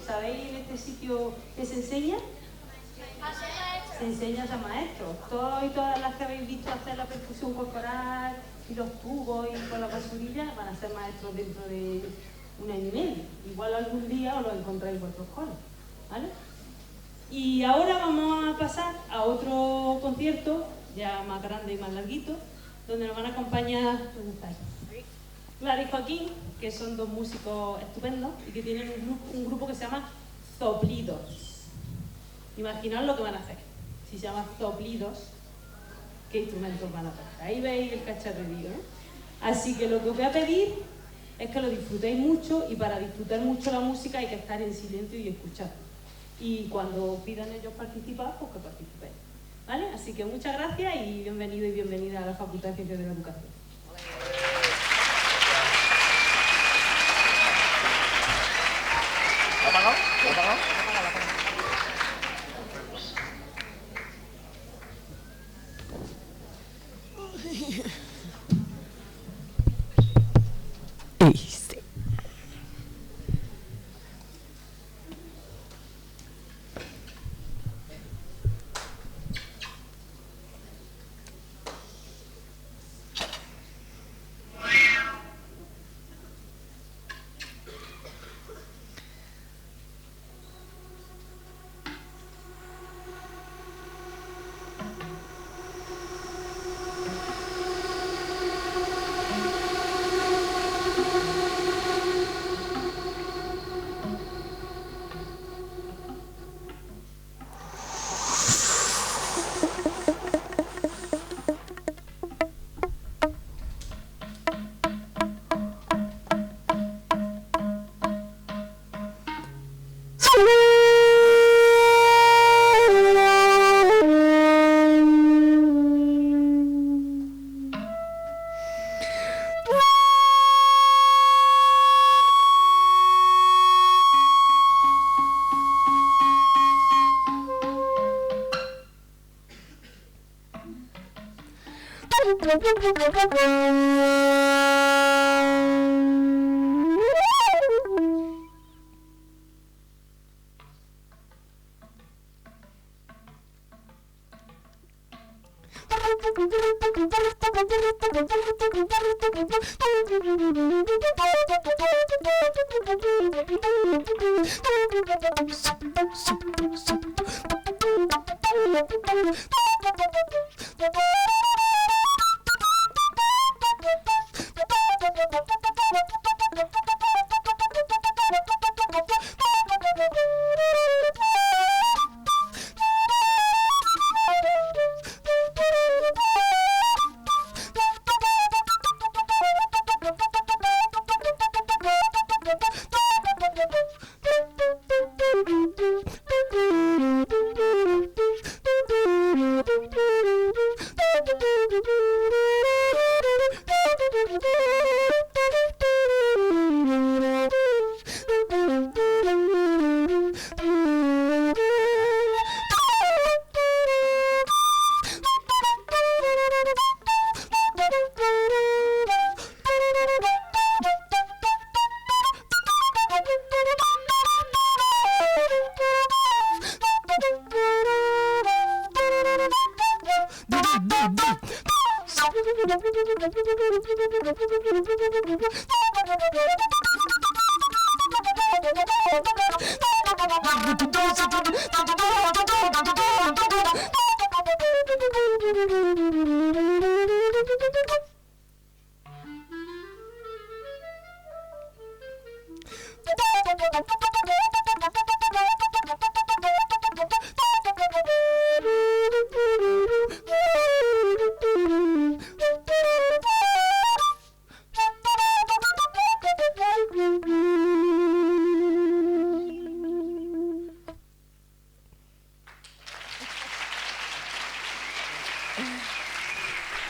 ¿Sabéis en este sitio qué se enseña? Se enseña a ser maestros. Todos y todas las que habéis visto hacer la percusión corporal y los tubos y con la basurilla van a ser maestros dentro de un año y medio. Igual algún día os lo encontráis en vuestros coles, ¿vale? Y ahora vamos a pasar a otro concierto, ya más grande y más larguito, donde nos van a acompañar, ¿dónde estáis? Clara y Joaquín, que son dos músicos estupendos y que tienen un grupo que se llama Zoplidos. Imaginaos lo que van a hacer. Si se llama Zoplidos, ¿qué instrumentos van a tocar? Ahí veis el cacharrerío, ¿no? Así que lo que os voy a pedir es que lo disfrutéis mucho, y para disfrutar mucho la música hay que estar en silencio y escuchar. Y cuando pidan ellos participar, pues que participéis, ¿vale? Así que muchas gracias y bienvenido y bienvenida a la Facultad de Ciencias de la Educación. ¿Lo ha apagado? ¿Lo ha apagado?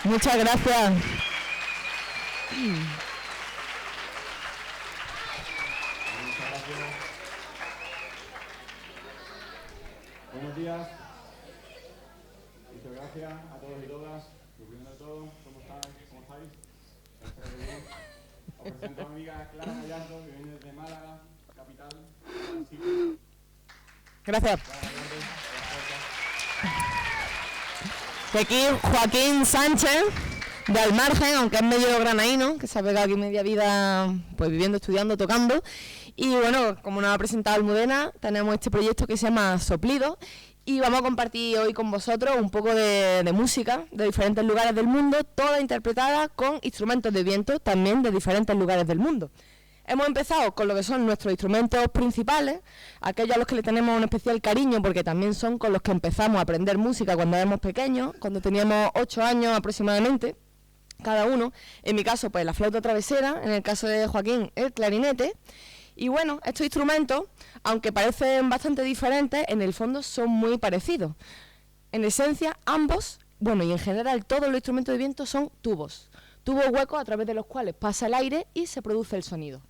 Muchas gracias. Buenos días. Muchas gracias a todos y todas. Lo primero de todo, ¿cómo estáis? Espero que bien. Os presento a mi amiga Clara Gallardo, que viene desde Málaga. capital. Gracias. Y aquí Joaquín Sánchez, de Almargen, aunque es medio granaíno, que se ha pegado aquí media vida pues viviendo, estudiando, tocando. Y bueno, como nos ha presentado Almudena, tenemos este proyecto que se llama Soplido y vamos a compartir hoy con vosotros un poco de música de diferentes lugares del mundo, toda interpretada con instrumentos de viento también de diferentes lugares del mundo. Hemos empezado con lo que son nuestros instrumentos principales, aquellos a los que le tenemos un especial cariño porque también son con los que empezamos a aprender música cuando éramos pequeños, cuando teníamos 8 años aproximadamente, cada uno. En mi caso, pues la flauta travesera, en el caso de Joaquín, el clarinete. Y bueno, estos instrumentos, aunque parecen bastante diferentes, en el fondo son muy parecidos. En esencia, ambos, bueno, y en general todos los instrumentos de viento son tubos huecos a través de los cuales pasa el aire y se produce el sonido.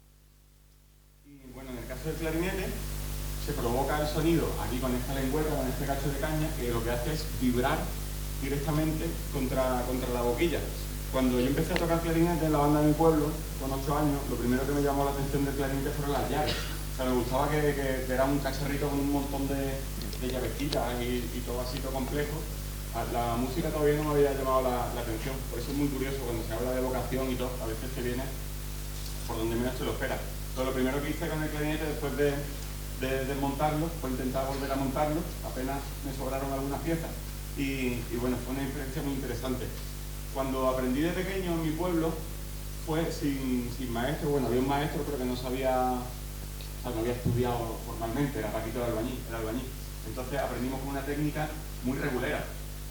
Y bueno, en el caso del clarinete, se provoca el sonido aquí con esta lengüeta, con este cacho de caña, que lo que hace es vibrar directamente contra la boquilla. Cuando yo empecé a tocar clarinete en la banda de mi pueblo, con 8 años, lo primero que me llamó la atención del clarinete fueron las llaves. O sea, me gustaba que era un cacharrito con un montón de llavecitas y todo así, todo complejo. La música todavía no me había llamado la atención, por eso es muy curioso cuando se habla de vocación y todo, a veces se viene por donde menos te lo esperas. Entonces, lo primero que hice con el clarinete después de desmontarlo fue intentar volver a montarlo, apenas me sobraron algunas piezas y bueno, fue una experiencia muy interesante. Cuando aprendí de pequeño en mi pueblo fue sin maestro, bueno, había un maestro pero que no sabía, o sea, no había estudiado formalmente, era Paquito el albañil. Entonces aprendimos con una técnica muy regulera.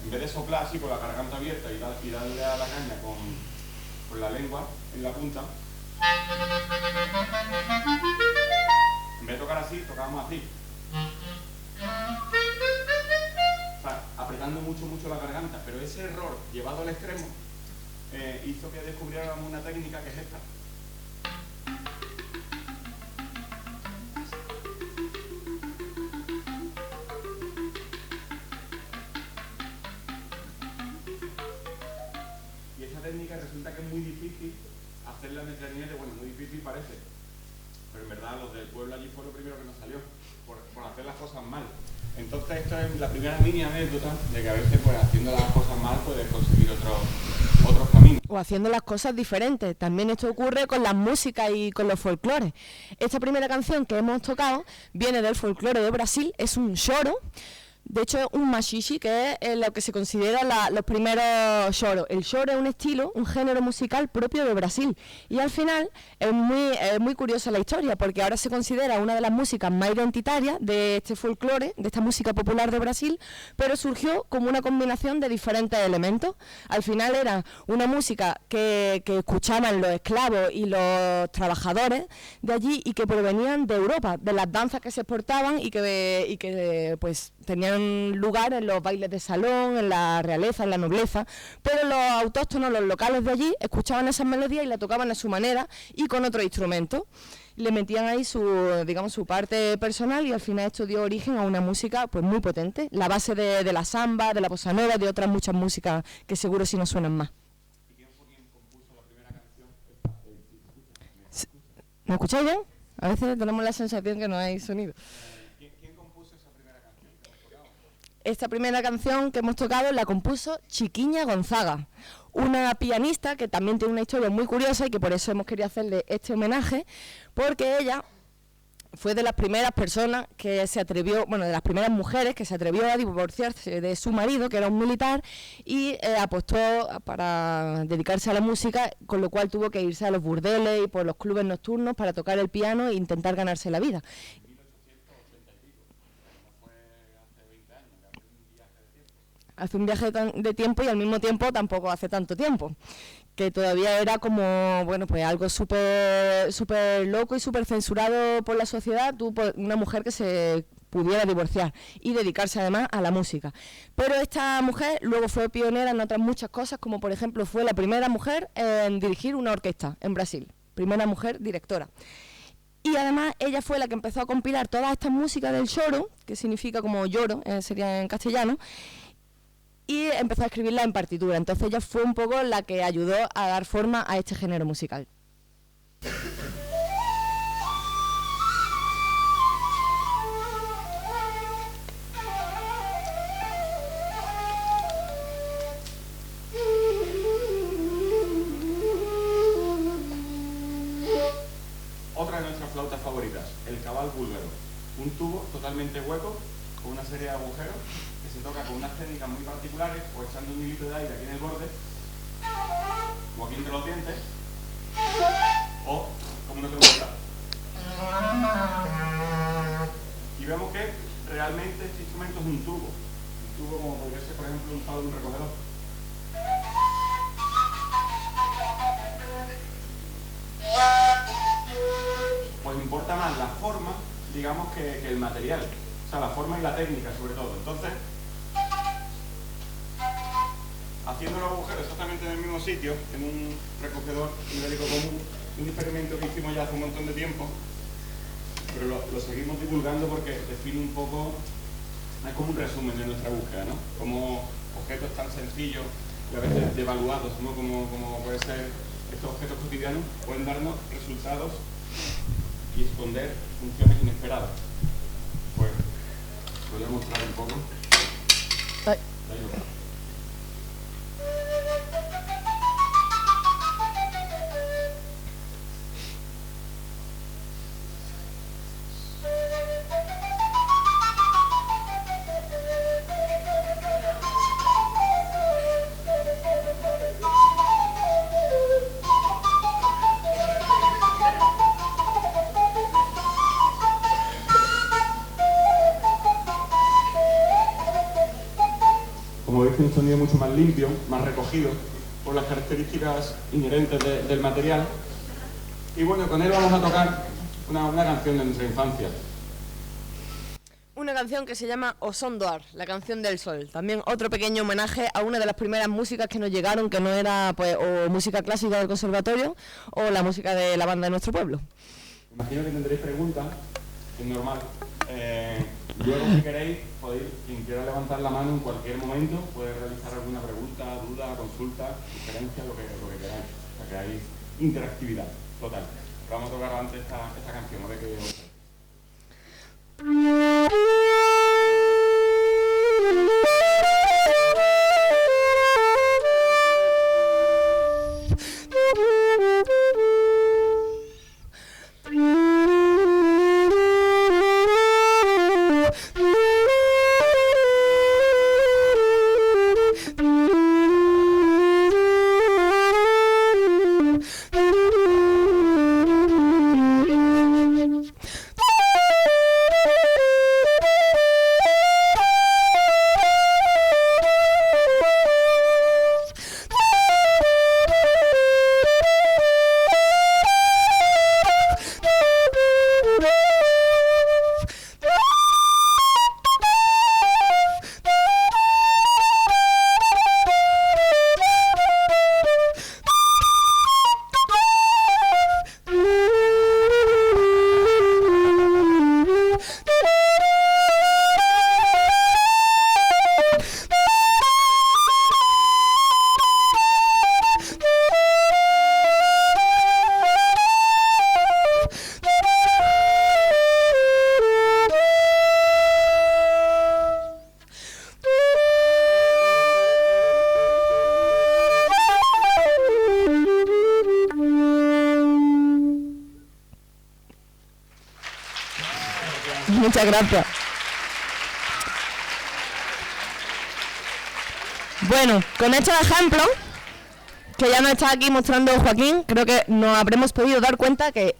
En vez de soplar así con la garganta abierta y darle a la caña con la lengua en la punta, en vez de tocar así, tocábamos así. O sea, apretando mucho la garganta, pero ese error llevado al extremo hizo que descubriéramos una técnica que es esta. Técnica resulta que es muy difícil hacerla en el clarinete, bueno, muy difícil parece, pero en verdad los del pueblo allí fue lo primero que nos salió, por hacer las cosas mal. Entonces esta es la primera mini anécdota de que a veces pues haciendo las cosas mal puedes conseguir otros caminos. O haciendo las cosas diferentes. También esto ocurre con las músicas y con los folclores. Esta primera canción que hemos tocado viene del folclore de Brasil, es un choro. De hecho, es un machixe, que es lo que se considera los primeros choros. El choro es un estilo, un género musical propio de Brasil. Y al final es muy curiosa la historia, porque ahora se considera una de las músicas más identitarias de este folclore, de esta música popular de Brasil, pero surgió como una combinación de diferentes elementos. Al final era una música que escuchaban los esclavos y los trabajadores de allí y que provenían de Europa, de las danzas que se exportaban y que pues tenían lugar en los bailes de salón, en la realeza, en la nobleza, pero los autóctonos, los locales de allí, escuchaban esas melodías y la tocaban a su manera y con otro instrumento. Le metían ahí su parte personal y al final esto dio origen a una música pues muy potente, la base de la samba, de la bossa nova, de otras muchas músicas que seguro sí nos suenan más. ¿Y quién fue quien compuso la primera canción? ¿Me escucháis bien? A veces tenemos la sensación que no hay sonido. Esta primera canción que hemos tocado la compuso Chiquiña Gonzaga, una pianista que también tiene una historia muy curiosa y que por eso hemos querido hacerle este homenaje, porque ella fue de las primeras personas que se atrevió, bueno, de las primeras mujeres que se atrevió a divorciarse de su marido, que era un militar, y apostó para dedicarse a la música, con lo cual tuvo que irse a los burdeles y por los clubes nocturnos para tocar el piano e intentar ganarse la vida. Hace un viaje de tiempo y al mismo tiempo tampoco hace tanto tiempo, que todavía era como, bueno, pues algo súper loco y súper censurado por la sociedad, una mujer que se pudiera divorciar y dedicarse además a la música. Pero esta mujer luego fue pionera en otras muchas cosas, como por ejemplo fue la primera mujer en dirigir una orquesta en Brasil, primera mujer directora. Y además ella fue la que empezó a compilar todas estas músicas del choro, que significa como lloro, sería en castellano, y empezó a escribirla en partitura. Entonces ella fue un poco la que ayudó a dar forma a este género musical. un tubo totalmente hueco, con una serie de agujeros, que se toca con unas técnicas muy particulares, o echando un hilito de aire aquí en el borde, o aquí entre los dientes, o como una trompeta. Y vemos que realmente este instrumento es un tubo como podría ser, por ejemplo, un palo de un recogedor. Pues importa más la forma, digamos, que el material, o sea, la forma y la técnica sobre todo. Entonces, haciendo los agujeros exactamente en el mismo sitio, en un recogedor ibérico común, un experimento que hicimos ya hace un montón de tiempo, pero lo seguimos divulgando porque define un poco, es como un resumen de nuestra búsqueda, ¿no? Como objetos tan sencillos y a veces devaluados, ¿no? Como puede ser estos objetos cotidianos, pueden darnos resultados y esconder funciones inesperadas. Pues, voy a mostrar un poco. Ay. Como veis, tiene un sonido mucho más limpio, más recogido, por las características inherentes del material. Y bueno, con él vamos a tocar una canción de nuestra infancia. Una canción que se llama O Son d'Or, la canción del sol. También otro pequeño homenaje a una de las primeras músicas que nos llegaron, que no era pues o música clásica del conservatorio o la música de la banda de nuestro pueblo. Imagino que tendréis preguntas, es normal. Luego, si queréis, podéis, quien quiera levantar la mano en cualquier momento, puede realizar alguna pregunta, duda, consulta, sugerencia, lo que queráis. O sea, que hay interactividad total. Vamos a tocar antes esta canción, a ver qué os... Muchas gracias. Bueno, con estos ejemplos que ya nos está aquí mostrando Joaquín, creo que nos habremos podido dar cuenta que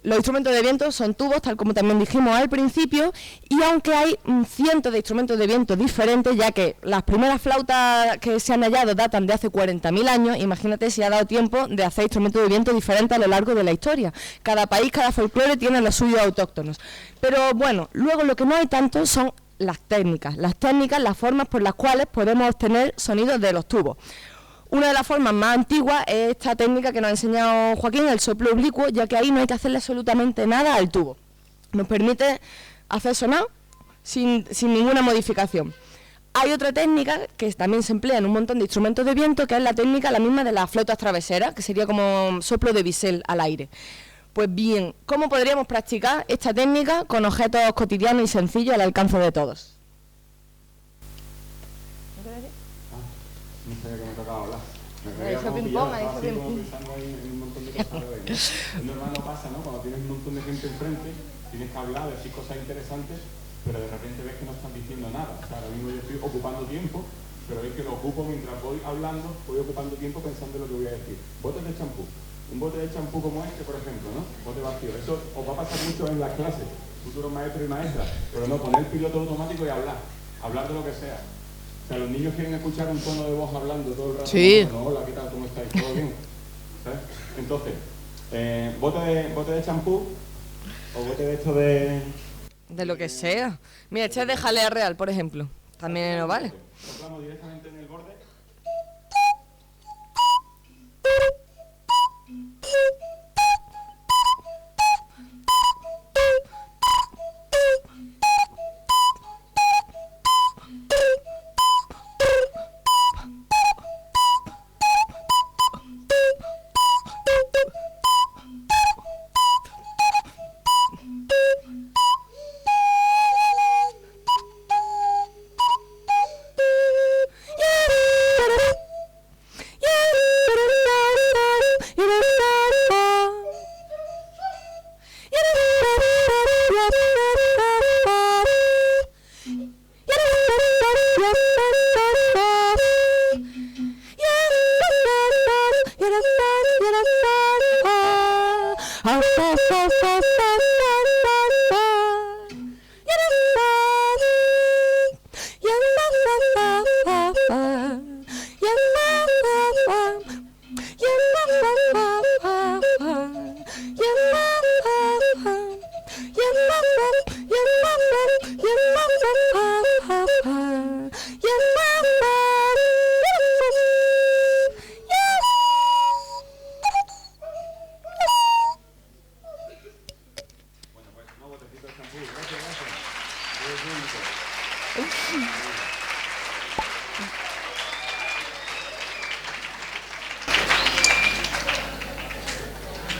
los instrumentos de viento son tubos, tal como también dijimos al principio, y aunque hay cientos de instrumentos de viento diferentes, ya que las primeras flautas que se han hallado datan de hace 40.000 años, imagínate si ha dado tiempo de hacer instrumentos de viento diferentes a lo largo de la historia. Cada país, cada folclore tiene los suyos autóctonos. Pero bueno, luego lo que no hay tanto son las técnicas, las formas por las cuales podemos obtener sonidos de los tubos. Una de las formas más antiguas es esta técnica que nos ha enseñado Joaquín, el soplo oblicuo, ya que ahí no hay que hacerle absolutamente nada al tubo. Nos permite hacer sonar sin ninguna modificación. Hay otra técnica que también se emplea en un montón de instrumentos de viento, que es la técnica la misma de las flautas traveseras, que sería como soplo de bisel al aire. Pues bien, ¿cómo podríamos practicar esta técnica con objetos cotidianos y sencillos al alcance de todos? No sabía que me tocaba hablar. Hizo ping-pong, ahí hizo ping-pong. Pensando ahí en un montón de cosas. Es normal, no pasa, ¿no? Cuando tienes un montón de gente enfrente, tienes que hablar, decir cosas interesantes, pero de repente ves que no están diciendo nada. O sea, ahora mismo yo estoy ocupando tiempo, pero veis que lo ocupo mientras voy hablando, voy ocupando tiempo pensando en lo que voy a decir. Botes de champú. Un bote de champú como este, por ejemplo, ¿no? Bote vacío. Eso os va a pasar mucho en las clases, futuros maestros y maestras, pero no, poner el piloto automático y hablar de lo que sea. O sea, los niños quieren escuchar un tono de voz hablando todo el rato. Sí. No, hola, ¿qué tal? ¿Cómo estáis? ¿Todo bien? ¿Sabes? Entonces, bote de champú o bote de esto de... De lo que sea. Mira, este es de jalea real, por ejemplo. También no vale. Soplamos directamente en el borde.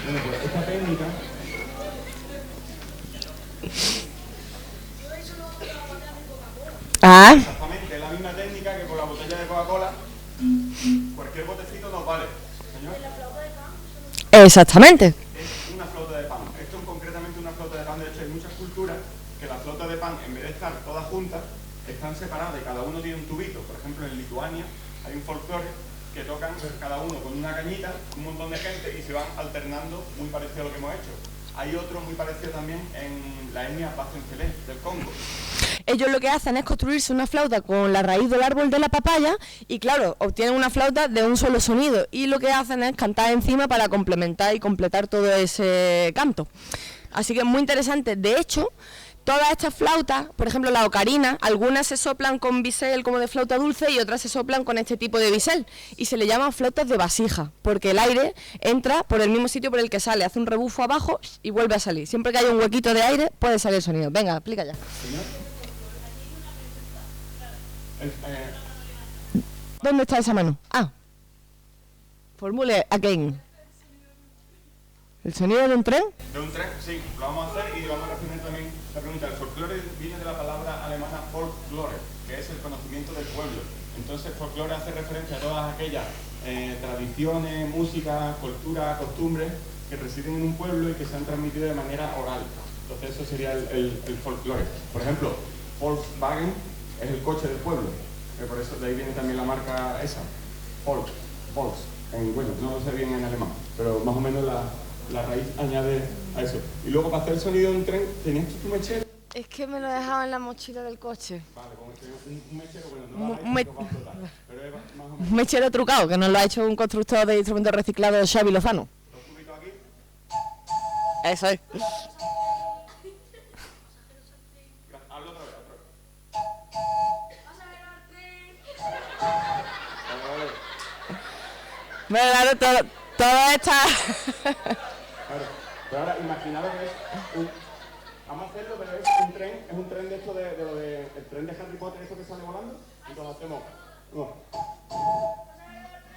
Bueno, pues esta técnica... Ah. Exactamente, es la misma técnica que con la botella de Coca-Cola. Cualquier botecito nos vale. Señor. Exactamente. Es una flauta de pan. Esto es concretamente una flauta de pan. De hecho, hay muchas culturas que las flautas de pan, en vez de estar todas juntas, están separadas y cada uno tiene un tubito. Por ejemplo, en Lituania hay un folclore que tocan cada uno con una cañita, un montón de gente, y se van alternando, muy parecido a lo que hemos hecho. Hay otro muy parecido también en la etnia Bacencelé del Congo. Ellos lo que hacen es construirse una flauta con la raíz del árbol de la papaya y claro, obtienen una flauta de un solo sonido y lo que hacen es cantar encima para complementar y completar todo ese canto. Así que es muy interesante. De hecho, todas estas flautas, por ejemplo la ocarina, algunas se soplan con bisel como de flauta dulce y otras se soplan con este tipo de bisel y se le llaman flautas de vasija porque el aire entra por el mismo sitio por el que sale, hace un rebufo abajo y vuelve a salir. Siempre que haya un huequito de aire puede salir el sonido. Venga, explica ya. ¿Dónde está esa mano? Ah, formule again. ¿El sonido de un tren? De un tren, sí, lo vamos a hacer y vamos a responder también la pregunta. El folclore viene de la palabra alemana Folklore, que es el conocimiento del pueblo. Entonces, folclore hace referencia a todas aquellas tradiciones, música, cultura, costumbres que residen en un pueblo y que se han transmitido de manera oral. Entonces, eso sería el folclore. Por ejemplo, Volkswagen es el coche del pueblo, que por eso de ahí viene también la marca esa, Volks, bueno, no lo sé bien en alemán, pero más o menos la raíz añade a eso. Y luego para hacer el sonido de un tren, ¿tenías tu mechero? Es que me lo he dejado en la mochila del coche. Vale, un mechero, bueno, no lo va a explotar, pero es más o menos. Un mechero trucado, que nos lo ha hecho un constructor de instrumentos reciclados, Xavi Lozano. Dos tubitos aquí. Eso es. Hazlo otra vez. Bueno, claro, todo está... Claro, pero ahora imaginaros que es un... Vamos a hacerlo, pero es un tren de esto el tren de Harry Potter, eso que sale volando, y lo hacemos. No.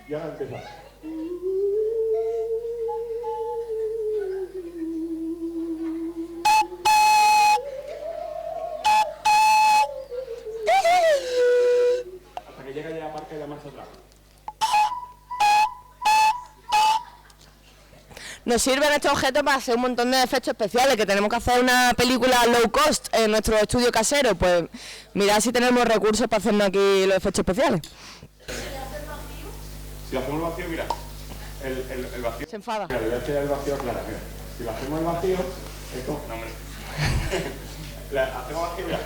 Y ahora empieza. Hasta que llega ya a Parque y la marcha atrás. Nos sirven estos objetos para hacer un montón de efectos especiales, que tenemos que hacer una película low cost en nuestro estudio casero, pues mirad si tenemos recursos para hacernos aquí los efectos especiales. Si hacemos el vacío, mira, el vacío... Se enfada. Mira, le voy a hacer el vacío claro, mira. Si lo hacemos el vacío, es como... No, hombre. Hacemos vacío, mira.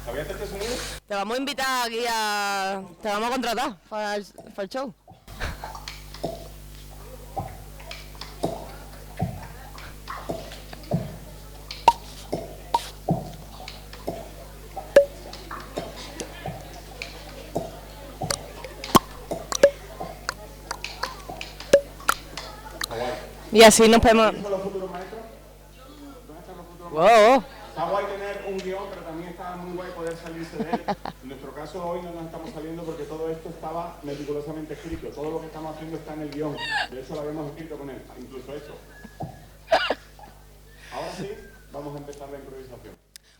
¿Sabías este sonido? Te vamos a invitar aquí a... Te vamos a contratar para el show. Y así nos podemos... ¿Dónde están los futuros maestros? ¿Dónde están los futuros Wow. maestros? Está guay tener un guión, pero también está muy guay poder salirse de él. En nuestro caso hoy no nos estamos saliendo porque todo esto estaba meticulosamente escrito. Todo lo que estamos haciendo está en el guión. De hecho lo habíamos escrito con él, incluso esto. Ahora sí, vamos a empezar la improvisación.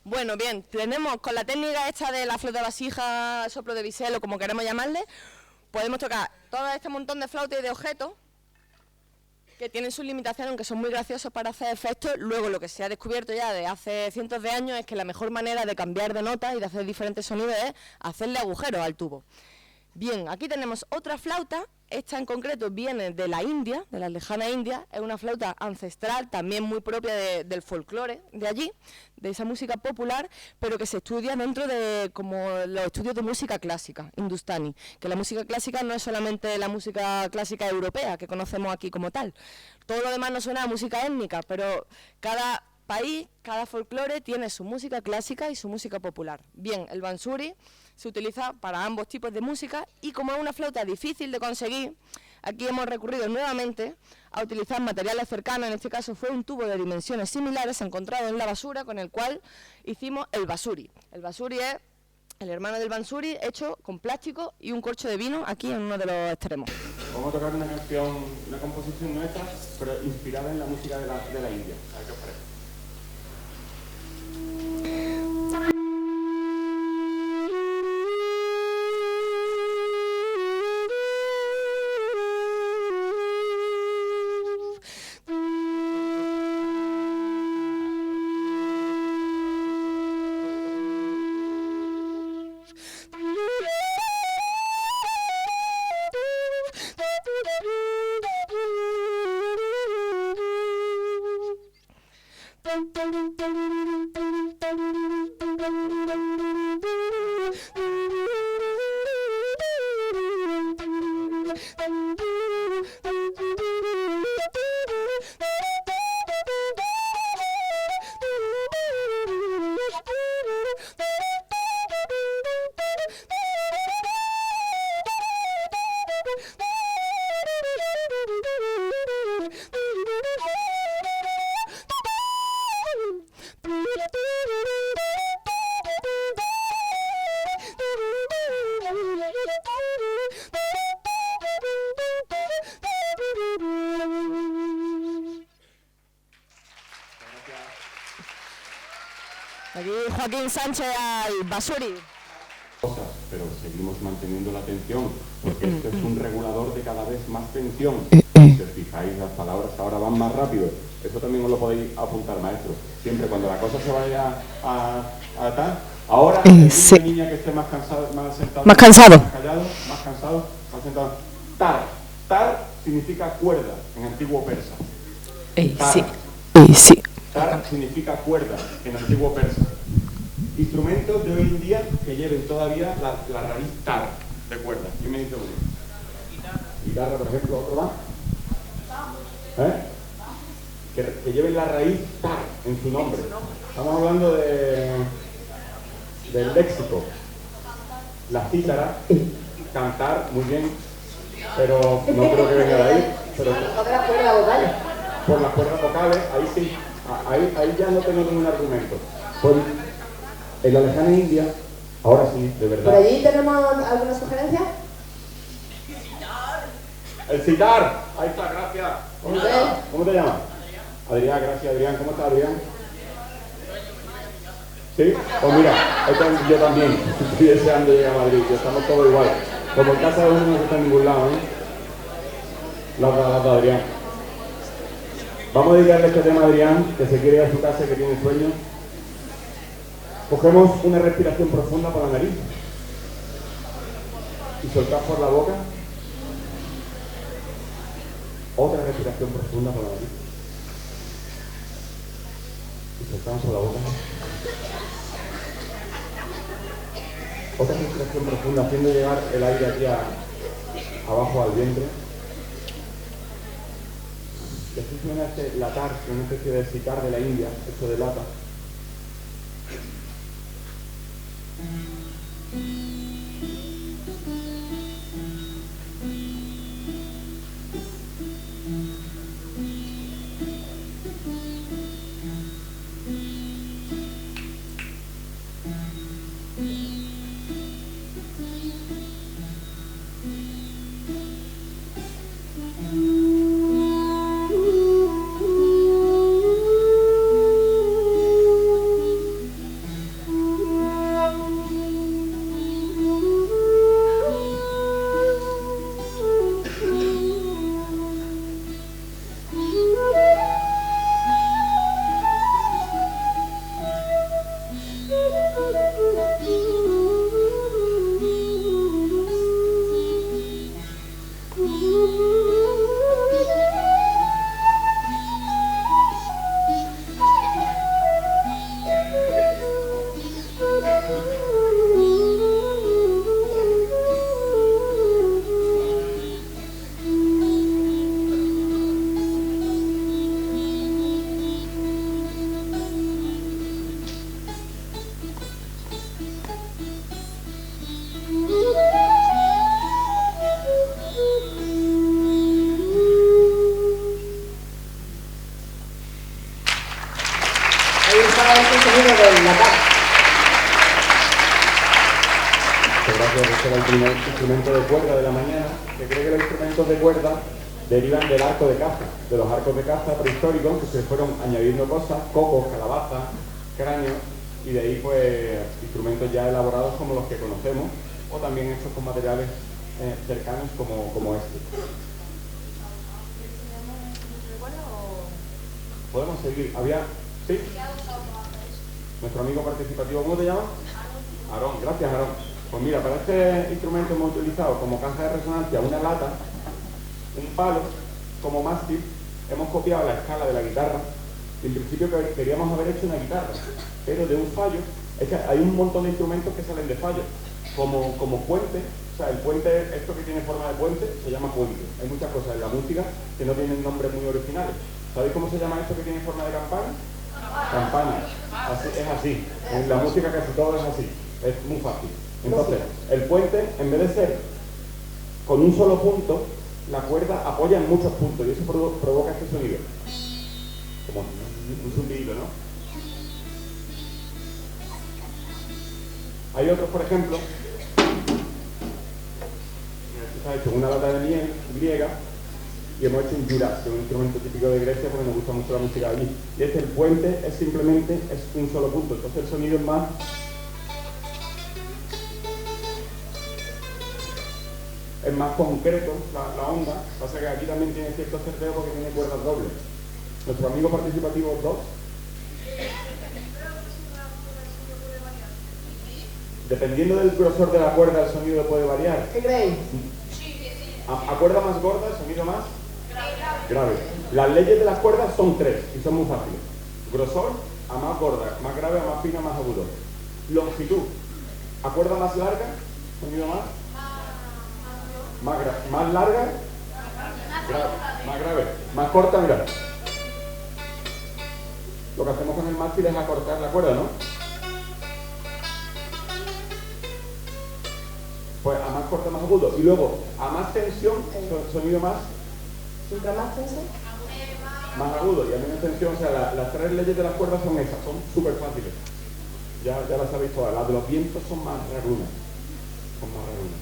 Bueno, bien, tenemos con la técnica esta de la flauta de vasija, soplo de bisel o como queremos llamarle, podemos tocar todo este montón de flautas y de objetos que tienen sus limitaciones, aunque son muy graciosos para hacer efectos. Luego lo que se ha descubierto ya de hace cientos de años es que la mejor manera de cambiar de nota y de hacer diferentes sonidos es hacerle agujeros al tubo. Bien, aquí tenemos otra flauta. Esta en concreto viene de la India, de la lejana India. Es una flauta ancestral, también muy propia del folclore de allí, de esa música popular, pero que se estudia dentro de como los estudios de música clásica, hindustani. Que la música clásica no es solamente la música clásica europea, que conocemos aquí como tal. Todo lo demás nos suena a música étnica, pero cada país, cada folclore tiene su música clásica y su música popular. Bien, el bansuri se utiliza para ambos tipos de música y como es una flauta difícil de conseguir, aquí hemos recurrido nuevamente a utilizar materiales cercanos. En este caso fue un tubo de dimensiones similares encontrado en la basura con el cual hicimos el basuri. El basuri es el hermano del bansuri hecho con plástico y un corcho de vino aquí en uno de los extremos. Vamos a tocar una canción, una composición nuestra, pero inspirada en la música de la India. A ver qué os parece. Aquí Joaquín Sánchez al basuri. Pero seguimos manteniendo la tensión, porque esto es un regulador de cada vez más tensión. Si os fijáis, las palabras ahora van más rápido. Eso también os lo podéis apuntar, maestro. Siempre cuando la cosa se vaya a tal. Ahora, sí. Una niña que esté más cansada, más sentado, más cansado, más callado, más cansado, más sentado. Tar. Tar significa cuerda en antiguo persa. Sí. Sí. Tar significa cuerda en antiguo persa. Instrumentos de hoy en día que lleven todavía la raíz tar de cuerda. ¿Quién me dice uno? Guitarra, por ejemplo, ¿otro más? Que lleven la raíz tar en su nombre. Estamos hablando del léxico. La cítara, cantar, muy bien, pero no creo que venga de ahí. Pero por las cuerdas vocales, ahí sí. Ahí ya no tengo ningún argumento. Pues, en la lejana India, ahora sí, de verdad. ¿Por allí tenemos alguna sugerencia? El citar. Ahí está, gracias. ¿Cómo te llamas? Adrián, gracias Adrián. ¿Cómo estás, Adrián? ¿Sí? Pues mira, yo también estoy deseando llegar a Madrid, estamos todos igual. Como en casa de uno no está en ningún lado, ¿eh? Las de Adrián. Vamos a dedicarle este tema a Adrián, que se quiere ir a su casa y que tiene sueño. Cogemos una respiración profunda por la nariz y soltamos por la boca. Otra respiración profunda por la nariz y soltamos por la boca. Otra respiración profunda, haciendo llegar el aire aquí abajo al vientre. Y así suena este latar, que es una especie de sitar de la India, hecho de lata. Instrumento de cuerda de la mañana, que cree que los instrumentos de cuerda derivan del arco de caza, de los arcos de caza prehistóricos, que se fueron añadiendo cosas, cocos, calabazas, cráneos, y de ahí pues instrumentos ya elaborados como los que conocemos, o también hechos con materiales cercanos como este. ¿Podemos seguir? ¿Sí? Nuestro amigo participativo, ¿cómo te llamas? Aarón, gracias Aarón. Pues mira, para este instrumento hemos utilizado como caja de resonancia una lata, un palo, como mástil. Hemos copiado la escala de la guitarra y en principio queríamos haber hecho una guitarra, pero de un fallo. Es que hay un montón de instrumentos que salen de fallos, como puente. O sea, el puente, esto que tiene forma de puente, se llama puente. Hay muchas cosas en la música que no tienen nombres muy originales. ¿Sabéis cómo se llama esto que tiene forma de campana? Campana. Así, es así. En la música casi todo es así. Es muy fácil. Entonces, el puente, en vez de ser con un solo punto, la cuerda apoya en muchos puntos y eso provoca este sonido. Como un zumbido, ¿no? Hay otros, por ejemplo, está hecho una lata de miel griega y hemos hecho un yuras, que es un instrumento típico de Grecia porque nos gusta mucho la música de allí. Y el puente es simplemente un solo punto, entonces el sonido es más... Es más concreto la onda, pasa que aquí también tiene cierto certeo porque tiene cuerdas dobles. Nuestro amigo participativo 2. Dependiendo del grosor de la cuerda, el sonido puede variar. ¿Qué creéis? A cuerda más gorda, el sonido más grave. Las leyes de las cuerdas son 3 y son muy fáciles. Grosor, a más gorda, más grave, a más fina, más agudo. Longitud, a cuerda más larga, sonido más larga, más grave, más corta, mira. Lo que hacemos con el mástil es acortar la cuerda, ¿no? Pues a más corta, más agudo. Y luego, a más tensión, sonido más... ¿Mientras más tenso? Más agudo y a menos tensión. O sea, las 3 leyes de las cuerdas son esas, son súper fáciles. Ya las sabéis todas. Las de los vientos son más rarunas.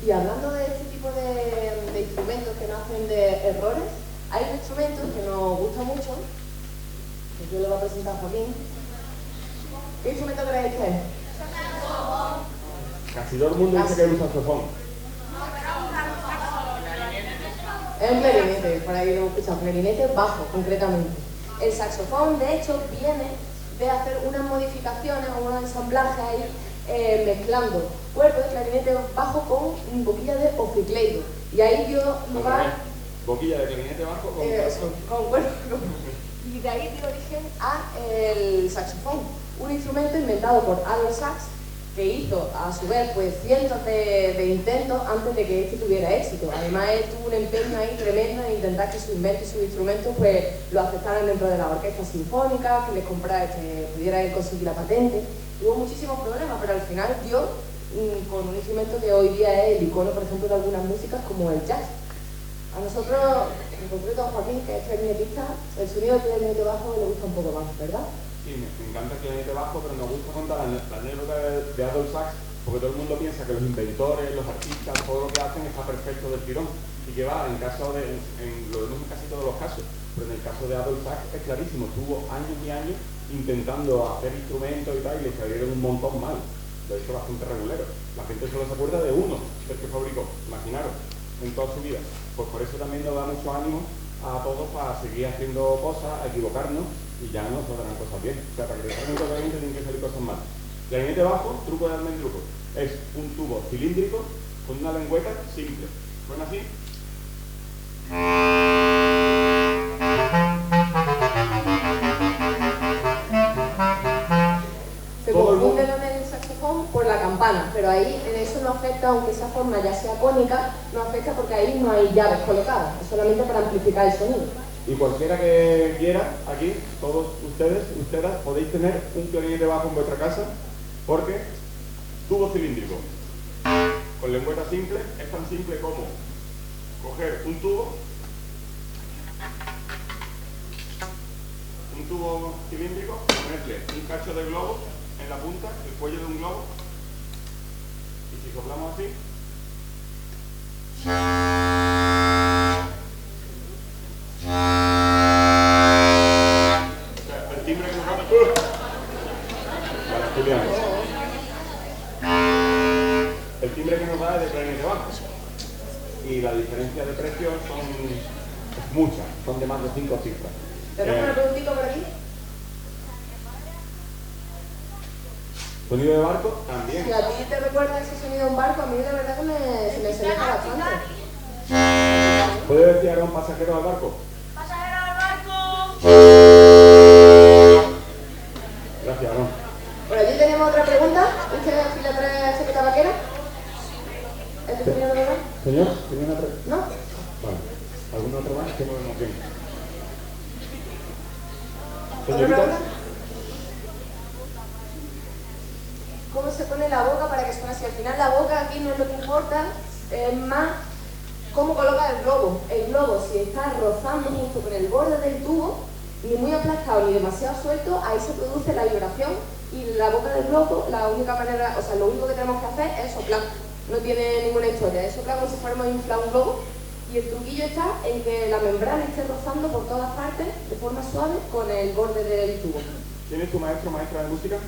Y hablando de este tipo de instrumentos que nacen de errores, hay un instrumento que nos gusta mucho, que yo le voy a presentar a Joaquín. ¿Qué instrumento creéis que es? Casi todo el mundo dice que es un saxofón. Es un clarinete, por ahí lo hemos escuchado, clarinete bajo, concretamente. El saxofón, de hecho, viene de hacer unas modificaciones o unos ensamblajes ahí mezclando cuerpo de clarinete bajo con boquilla de oficleido. Y ahí dio lugar... Boquilla de clarinete bajo con cuerpo. Y de ahí dio origen al saxofón, un instrumento inventado por Adolf Sax, que hizo a su vez pues cientos de intentos antes de que este tuviera éxito. Además él tuvo un empeño ahí tremendo en intentar que su invento y sus instrumentos pues lo aceptaran dentro de la orquesta sinfónica, que les comprara, que pudiera él conseguir la patente. Hubo muchísimos problemas, pero al final dio con un instrumento que hoy día es el icono, por ejemplo, de algunas músicas como el jazz. A nosotros, en concreto a Joaquín, que es clarinetista, el sonido del clarinete bajo le gusta un poco más, ¿verdad? Sí, me encanta el clarinete bajo, pero nos gusta contar la anécdota de Adolf Sax, porque todo el mundo piensa que los inventores, los artistas, todo lo que hacen está perfecto del tirón, y que va, lo vemos en casi todos los casos, pero en el caso de Adolf Sax es clarísimo, tuvo años y años intentando hacer instrumentos y tal, y le salieron un montón mal, de hecho bastante regulero. La gente solo se acuerda de uno, del que fabricó, imaginaros, en toda su vida. Pues por eso también nos da mucho ánimo a todos para seguir haciendo cosas, a equivocarnos, y ya nos saldrán cosas bien. O sea, para que le salgan clarinete tienen que salir cosas mal. Clarinete bajo, truco de almendruco, es un tubo cilíndrico con una lengüeta simple. ¿Suena así? Se confunde con el saxofón por la campana, pero ahí eso no afecta, aunque esa forma ya sea cónica, no afecta porque ahí no hay llaves colocadas, es solamente para amplificar el sonido. Y cualquiera que quiera, aquí, todos ustedes, podéis tener un clarinete bajo en vuestra casa, porque tubo cilíndrico, con lengüeta simple, es tan simple como coger un tubo cilíndrico, ponerle un cacho de globo en la punta, el cuello de un globo, y si soplamos así, el timbre que nos da el timbre que nos da es de clarinete bajo, y la diferencia de precios es mucha, son de más de 5 cifras. ¿Tenemos una preguntita por aquí? ¿Sonido de barco? También. Si a ti te recuerda ese sonido de un barco, a mí de verdad que se me semeja bastante. ¿Puede decir a un pasajero al barco? ¡Pasajero al barco! Gracias, Aaron. Por allí tenemos otra pregunta. ¿Usted fila 3 chaqueta vaquera? ¿Este señor de verdad? Señor, ¿tiene una pregunta? ¿No? Vale. ¿Alguna otra más? Que no vemos bien. ¿Otra Señorita. pregunta? ¿Cómo se pone la boca para que suene así? Al final la boca aquí no es lo que importa, es más cómo coloca el globo. El globo, si está rozando justo con el borde del tubo, ni muy aplastado ni demasiado suelto, ahí se produce la vibración y la boca del globo, la única manera, o sea, lo único que tenemos que hacer es soplar. No tiene ninguna historia, es soplar como si fuéramos a inflar un globo. Y el truquillo está en que la membrana esté rozando por todas partes de forma suave con el borde del tubo. ¿Quién es tu maestro o maestra de música?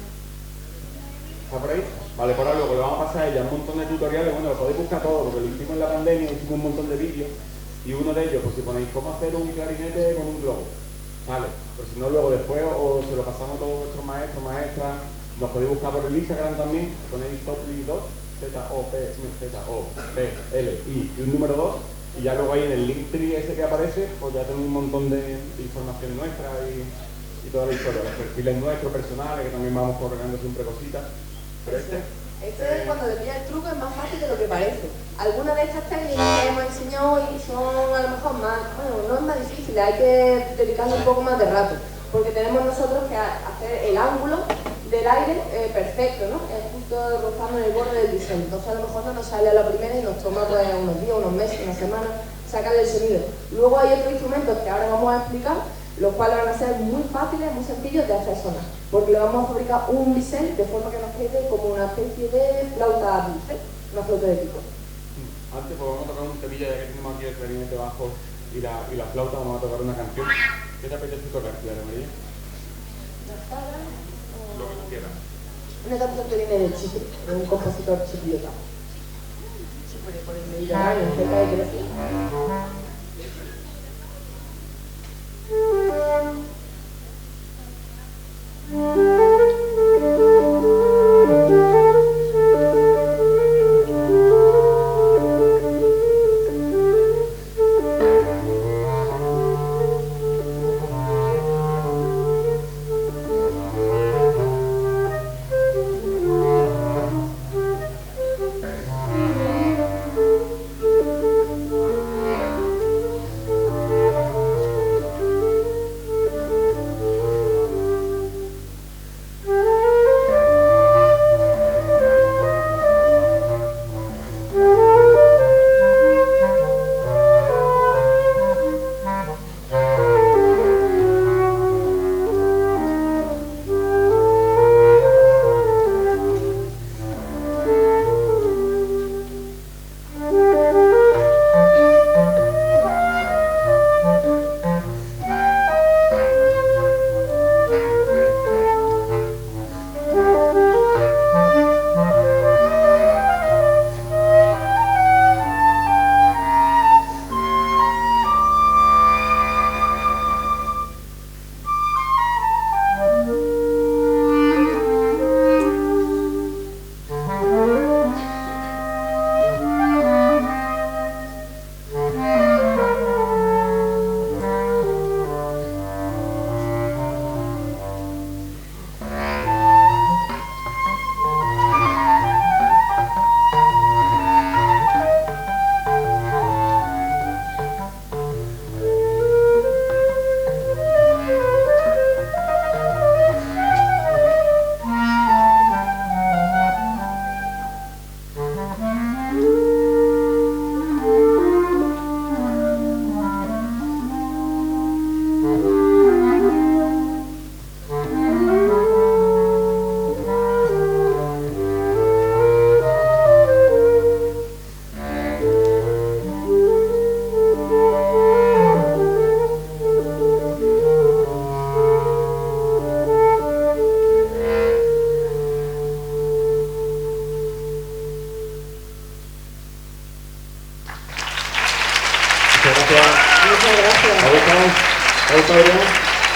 ¿Está por ahí? Vale, por algo, que le vamos a pasar a ella un montón de tutoriales. Bueno, lo podéis buscar todo, porque lo hicimos en la pandemia, hicimos un montón de vídeos. Y uno de ellos, pues si ponéis cómo hacer un clarinete con un globo. Vale, pues si no, luego después o se lo pasamos a todos vuestros maestros, maestras. Nos podéis buscar por el Instagram también, ponéis Topli2, Z-O-P-L-I y un número 2. Y ya luego ahí en el Linktree ese que aparece, pues ya tenéis un montón de información nuestra y toda la historia, los perfiles nuestros personales, que también vamos colgando siempre cositas. Pero este es cuando te pilla el truco, es más fácil de lo que parece. Algunas de estas técnicas que hemos enseñado hoy son a lo mejor más, bueno, no es más difícil, hay que dedicarle un poco más de rato, porque tenemos nosotros que hacer el ángulo del aire perfecto, ¿no? Es justo rozando en el borde del diseño. Entonces a lo mejor no nos sale a la primera y nos toma pues unos días, unos meses, una semana sacarle el sonido. Luego hay otros instrumentos que ahora vamos a explicar, los cuales van a ser muy fáciles, muy sencillos de hacer sonar, porque le vamos a fabricar un bisel de forma que nos quede como una especie de flauta dulce, una flauta de pico. Antes pues vamos a tocar un temilla, ya que tenemos aquí el clarinete bajo y la flauta, vamos a tocar una canción. ¿Qué te apetece tocar, Clara María? Lo que tú quieras. Una canción que viene de Chipre, de un compositor chipriota. Chipre, por el Mediterráneo, cerca de Grecia.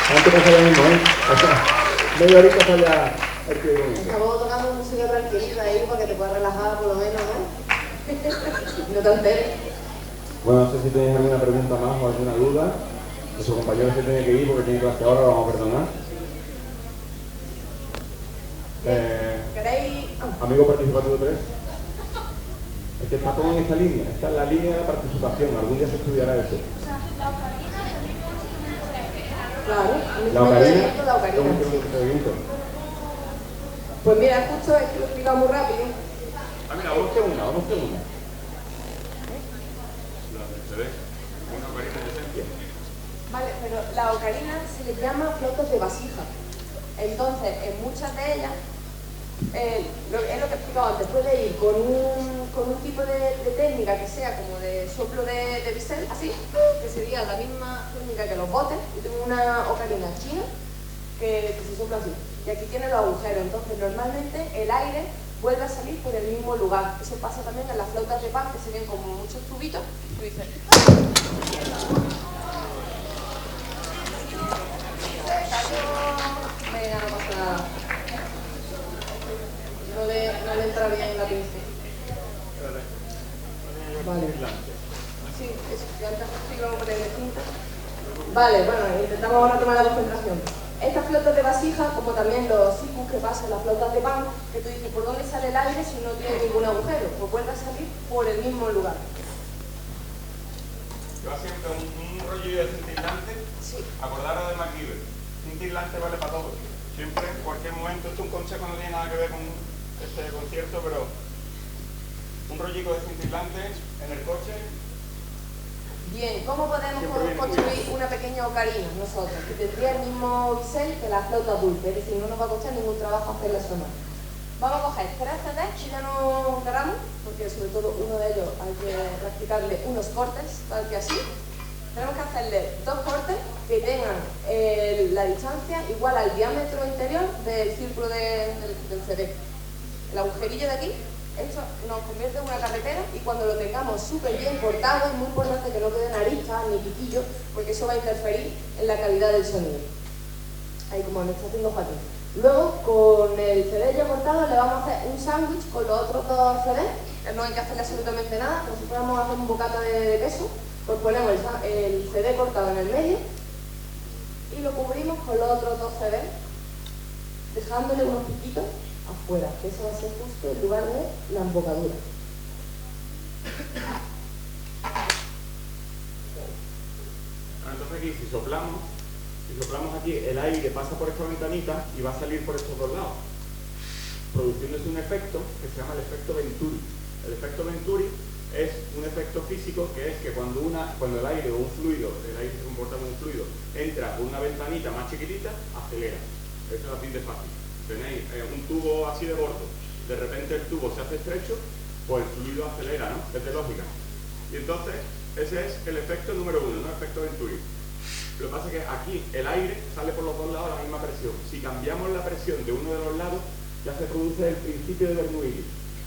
Antes pasa lo mismo, ¿eh? O sea, media horita para allá. Estamos tocando música tranquilita ahí para que te puedas relajar por lo menos, ¿no? No te enteres. Bueno, no sé si tenéis alguna pregunta más o alguna duda. Nuestro compañero se tiene que ir porque tiene clase ahora, lo vamos a perdonar. ¿Queréis? Amigo participativo 3. Es que está todo en esta línea. Esta es la línea de la participación. Algún día se estudiará eso. Claro, La ocarina. la ocarina. Pues mira, justo es que lo he explicado muy rápido. Ah, mira, vamos que una. Una ocarina de esencia. Vale, pero la ocarina se le llama flautas de vasija. Entonces, en muchas de ellas, es lo que he explicado antes, puede ir con un tipo de técnica que sea como de soplo de bisel, así, que sería la misma técnica que los botes. Yo tengo una ocarina china que se sopla así, y aquí tiene los agujeros, entonces normalmente el aire vuelve a salir por el mismo lugar. Eso pasa también en las flautas de pan, que se ven como muchos tubitos, y tú dices... Venga, no pasa nada. No le entra bien la pinza. Vale. Sí, eso, ya antes íbamos a ponerle cinta. Vale, bueno, intentamos ahora tomar la concentración. Estas flautas de vasija, como también los sicus que pasan, las flautas de pan, que tú dices, ¿por dónde sale el aire si no tiene ningún agujero? Pues vuelve a salir por el mismo lugar. Lleva siempre un rollo de cintilante. Sí. Acordaros de MacGyver. Cintilante vale para todo. Siempre, en cualquier momento, esto es un consejo, no tiene nada que ver con este concierto, pero un rollico de cintilante en el coche. Bien, ¿cómo podemos construir una pequeña ocarina nosotros? Que tendría el mismo bisel que la flauta dulce, es decir, no nos va a costar ningún trabajo hacerla sonar. Vamos a coger 3 CDs que ya no grabamos, porque sobre todo uno de ellos hay que practicarle unos cortes, tal que así. Tenemos que hacerle 2 cortes que tengan la distancia igual al diámetro interior del círculo del CD. El agujerillo de aquí Esto nos convierte en una carretera y cuando lo tengamos súper bien cortado, es muy importante que no queden aristas ni piquillos, porque eso va a interferir en la calidad del sonido. Ahí como me está haciendo Joaquín. Luego, con el CD ya cortado, le vamos a hacer un sándwich con los otros dos CDs. No hay que hacerle absolutamente nada, como si fuéramos a hacer un bocata de queso. Pues ponemos el CD cortado en el medio y lo cubrimos con los otros dos CDs, dejándole unos piquitos afuera, que eso va a ser justo el lugar de la embocadura. Entonces aquí, si soplamos aquí, el aire pasa por esta ventanita y va a salir por estos dos lados, produciéndose un efecto que se llama el efecto Venturi. El efecto Venturi es un efecto físico que es que cuando el aire o un fluido, el aire se comporta como un fluido, entra por una ventanita más chiquitita, acelera. Eso es así de fácil. Tenéis un tubo así de gordo, de repente el tubo se hace estrecho, pues el fluido acelera, ¿no? Es de lógica. Y entonces, ese es el efecto número 1, ¿no? El efecto Venturi. Lo que pasa es que aquí el aire sale por los dos lados a la misma presión. Si cambiamos la presión de uno de los lados, ya se produce el principio de Bernoulli.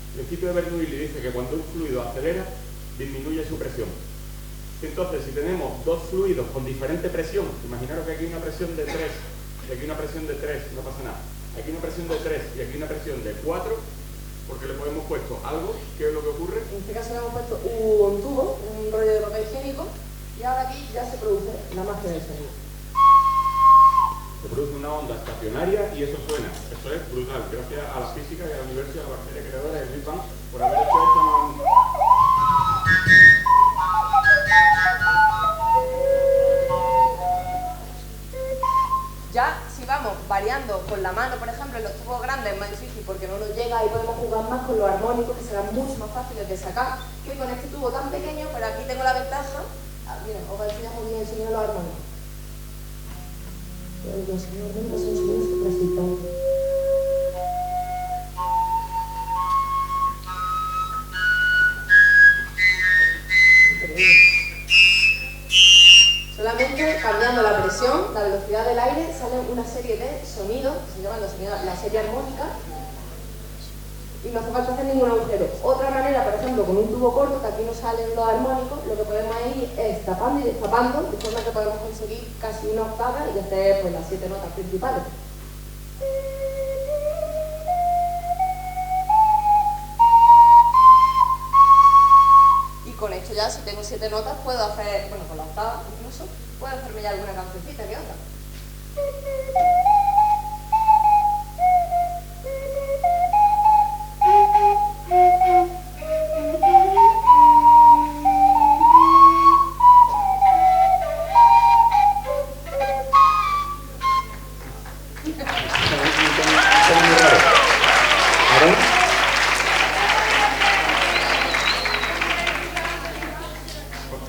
El principio de Bernoulli dice que cuando un fluido acelera, disminuye su presión. Entonces, si tenemos dos fluidos con diferente presión, imaginaros que aquí hay una presión de 3, y aquí una presión de 3, no pasa nada. Aquí una presión de 3 y aquí una presión de 4, porque le hemos puesto algo, ¿qué es lo que ocurre? En este caso le hemos puesto un tubo, un rollo de papel higiénico, y ahora aquí ya se produce la magia del sonido. Se produce una onda estacionaria y eso suena. Eso es brutal. Gracias a la física y al universo y a la bacteria creadora del Big Bang por haber hecho esto. Ya, si vamos variando con la mano, por ejemplo, en los tubos grandes es más difícil porque no nos llega y podemos jugar más con los armónicos, que serán mucho más fáciles de sacar que con este tubo tan pequeño, pero aquí tengo la ventaja. Mira, os voy a enseñar muy bien el sonido de los armónicos. Los sonidos armónicos son sonidos recitados. Solamente cambiando la presión, la velocidad del aire, salen una serie de sonidos que se llaman la serie armónica y no hace falta hacer ningún agujero. Otra manera, por ejemplo, con un tubo corto, que aquí no salen los armónicos, lo que podemos ir es tapando y destapando, de forma que podemos conseguir casi una octava y hacer pues, las 7 notas principales. Y con esto ya, si tengo 7 notas, puedo hacer, bueno, con la octava incluso, puedo hacerme ya alguna cancioncita que otra.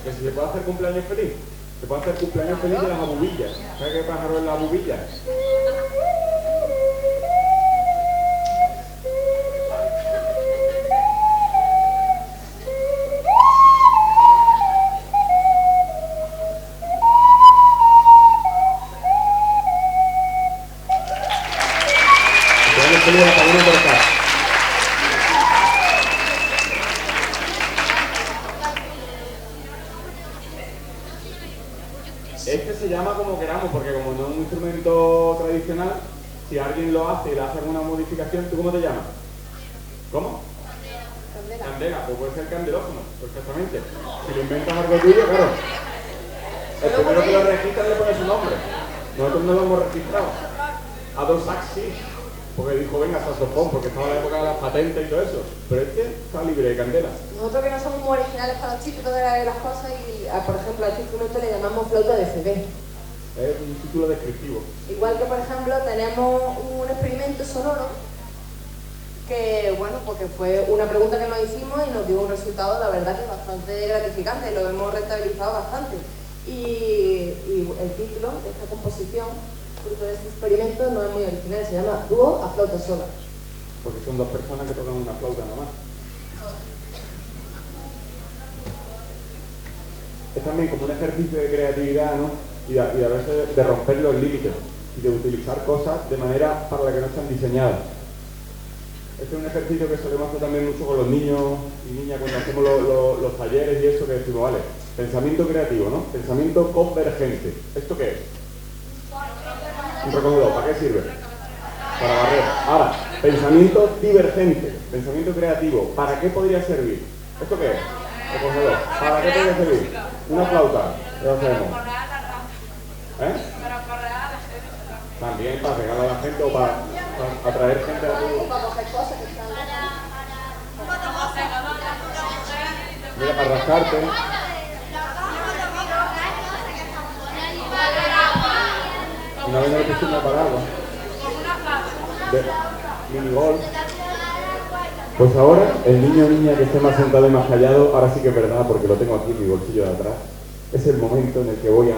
Que si se puede hacer cumpleaños feliz, se puede hacer cumpleaños feliz de las abubillas. ¿Sabes qué pájaro es la abubilla? Cumpleaños feliz de la cabina por acá. Este se llama como queramos, porque como no es un instrumento tradicional, si alguien lo hace y le hace alguna modificación, ¿tú cómo te llamas? ¿Cómo? Candela. Candela, pues puede ser candelófono, perfectamente. Si lo inventas algo tuyo, claro. El primero que lo registra le pone su nombre. Nosotros no lo hemos registrado. Adolf Sachs sí, porque dijo, venga, saxofón, porque estaba en la época de las patentes y todo eso. Pero este está libre de candela. Nosotros que no somos muy originales para los típicos de las cosas y, por ejemplo, a este instrumento le llamamos flauta de CD. Es un título descriptivo. Igual que, por ejemplo, tenemos un experimento sonoro que, bueno, porque fue una pregunta que nos hicimos y nos dio un resultado, la verdad, que bastante gratificante, lo hemos rentabilizado bastante. Y el título de esta composición, fruto de este experimento, no es muy original, se llama Dúo a flauta sola. Porque son dos personas que tocan una flauta nada más. Es también como un ejercicio de creatividad, ¿no? Y a veces de romper los límites y de utilizar cosas de manera para la que no están diseñadas. Este es un ejercicio que solemos hacer también mucho con los niños y niñas cuando hacemos los talleres y eso, que decimos, vale, pensamiento creativo, ¿no? Pensamiento convergente. ¿Esto qué es? Un recogedor. ¿Para qué sirve? Para barrer. Ahora, pensamiento divergente, pensamiento creativo. ¿Para qué podría servir? ¿Esto qué es? Recogedor. ¿Para qué podría servir? Una flauta. Ya lo sabemos. ¿Eh? También para pegar a la gente o para atraer gente a tu... Mira, para rascarte. Una vez me puse una paraguas. De minigol. Pues ahora, el niño o niña que esté más sentado y más callado, ahora sí que es verdad, porque lo tengo aquí en mi bolsillo de atrás, es el momento en el que voy a...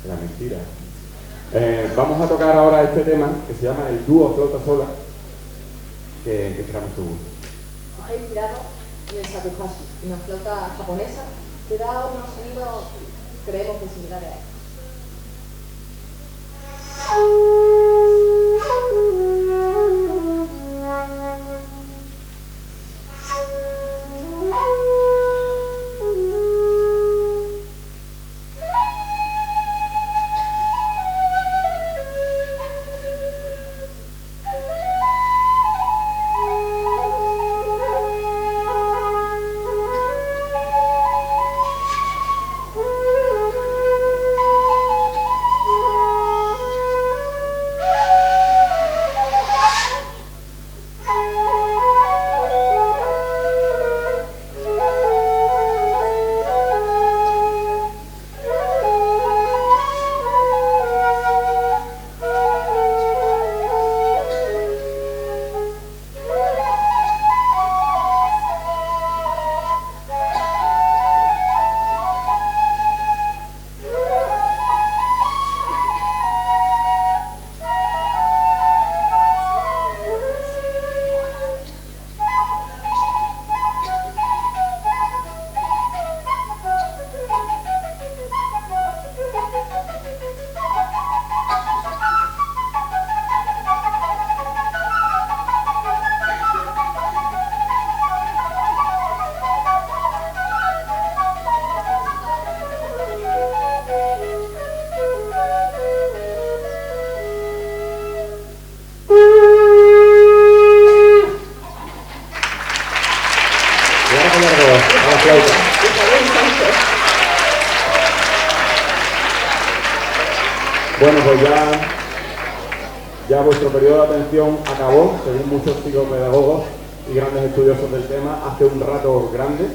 La mentira. Vamos a tocar ahora este tema que se llama el dúo flauta sola, que será mucho gusto. Nos ha inspirado en el shakuhachi, una flauta japonesa que da unos sonidos, creemos que similares a él. Bueno, pues ya vuestro periodo de atención acabó, según muchos psicopedagogos y grandes estudiosos del tema, hace un rato grande,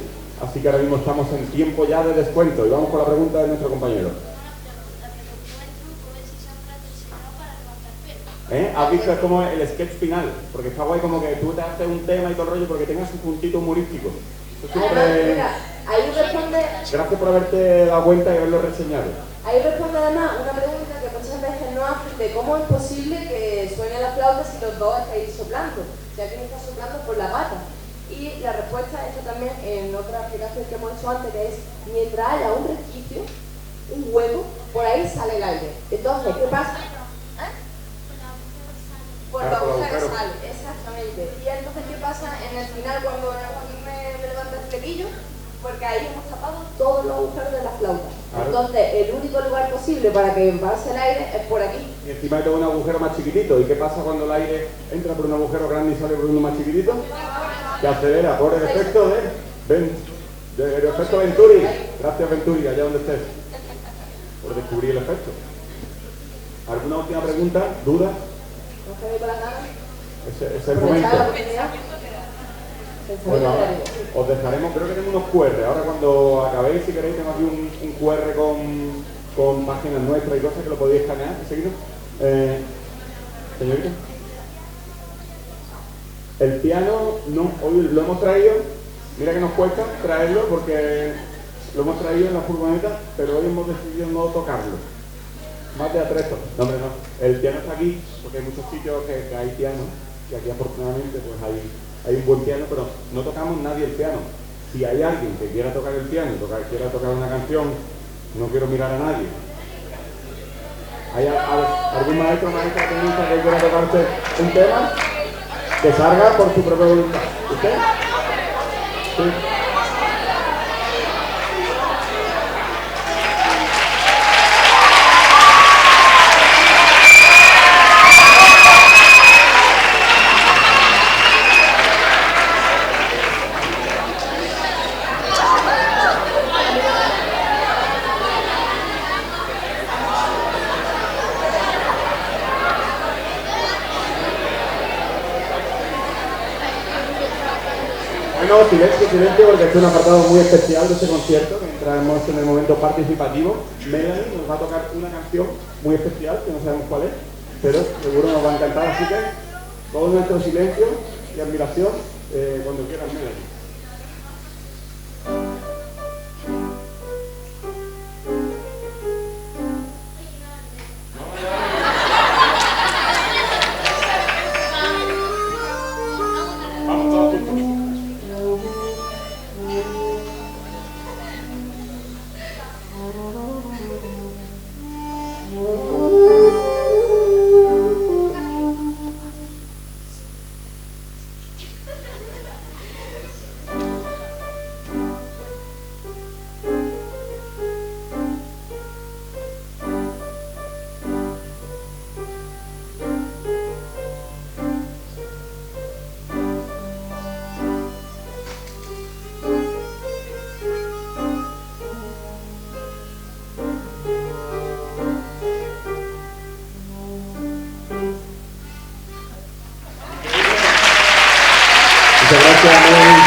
así que ahora mismo estamos en tiempo ya de descuento y vamos con la pregunta de nuestro compañero. ¿Has visto? Es como el sketch final, porque está guay como que tú te haces un tema y todo el rollo porque tengas un puntito humorístico. Mira, ahí responde... Gracias por haberte dado cuenta y haberlo reseñado. Ahí responde además una pregunta que muchas veces no hacen de cómo es posible que suene la flauta si los dos estáis soplando, ya que está soplando por la pata. Y la respuesta está también en otra explicación que hemos hecho antes, que es mientras haya un resquicio, un hueco, por ahí sale el aire. Entonces, ¿qué pasa? Por los agujeros sale, exactamente. Y entonces, ¿qué pasa en el final cuando Joaquín me levanta el flequillo? Porque ahí hemos tapado todos los agujeros de la flauta. Claro. Entonces, el único lugar posible para que pase el aire es por aquí. Y encima hay todo un agujero más chiquitito. ¿Y qué pasa cuando el aire entra por un agujero grande y sale por uno más chiquitito? Que acelera por el efecto del efecto Venturi. Gracias, Venturi, allá donde estés, por descubrir el efecto. ¿Alguna última pregunta? ¿Duda? ¿No se ve con las ganas? Ese es el momento. Bueno, ahora os dejaremos, creo que tenemos unos QR. Ahora cuando acabéis, si queréis, tengo aquí un QR con páginas nuestras y cosas que lo podéis escanear y seguirnos. Señorita. El piano, no, hoy lo hemos traído, mira que nos cuesta traerlo porque lo hemos traído en la furgoneta, pero hoy hemos decidido no tocarlo. Más de atrezo. No, hombre, no. El piano está aquí porque hay muchos sitios que hay piano, y aquí afortunadamente pues hay un buen piano, pero no tocamos nadie el piano. Si hay alguien que quiera tocar el piano, quiera tocar una canción, no quiero mirar a nadie. ¿Hay algún maestro o maestra que quiera tocarse un tema? Que salga por su propia voluntad. ¿Usted? Sí. Bueno, silencio, porque es un apartado muy especial de este concierto, que entramos en el momento participativo. Melanie nos va a tocar una canción muy especial, que no sabemos cuál es, pero seguro nos va a encantar, así que todo nuestro silencio y admiración cuando quieran, Melanie. Muchas gracias, Melanie.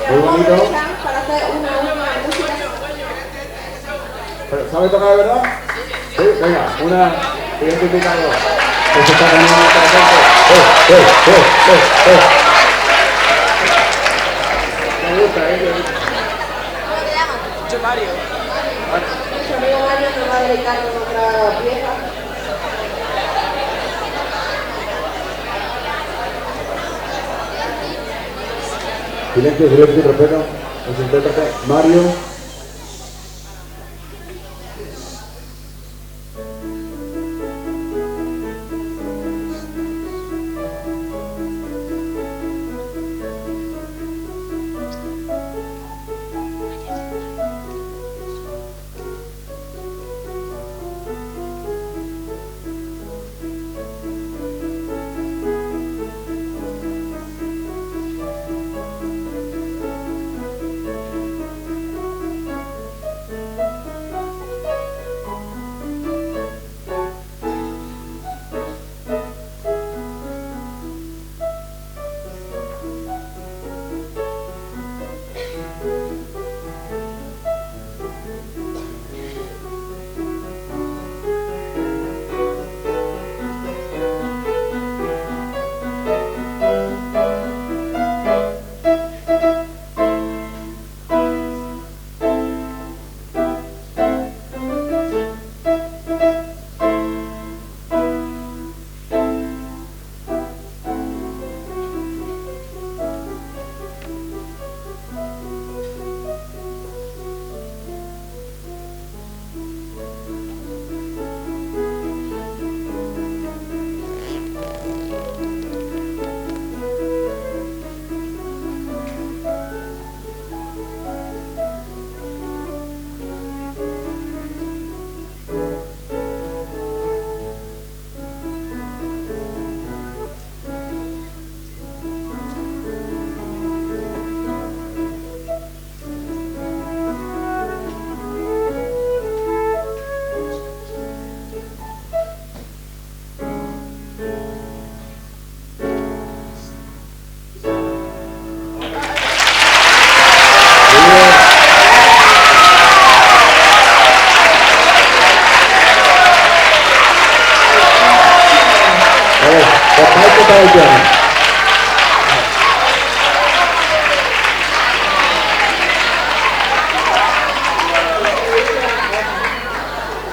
Muy bonito. Para hacer una música. ¿Pero sabe tocar de verdad? Sí, venga, una identificado. Eso está ganando Me gusta, ¿Cómo te llamas? Yo Mario. Nuestro amigo Mario nos va a deleitar con otra pieza. Silencio, respeto. Nos intérprete Mario.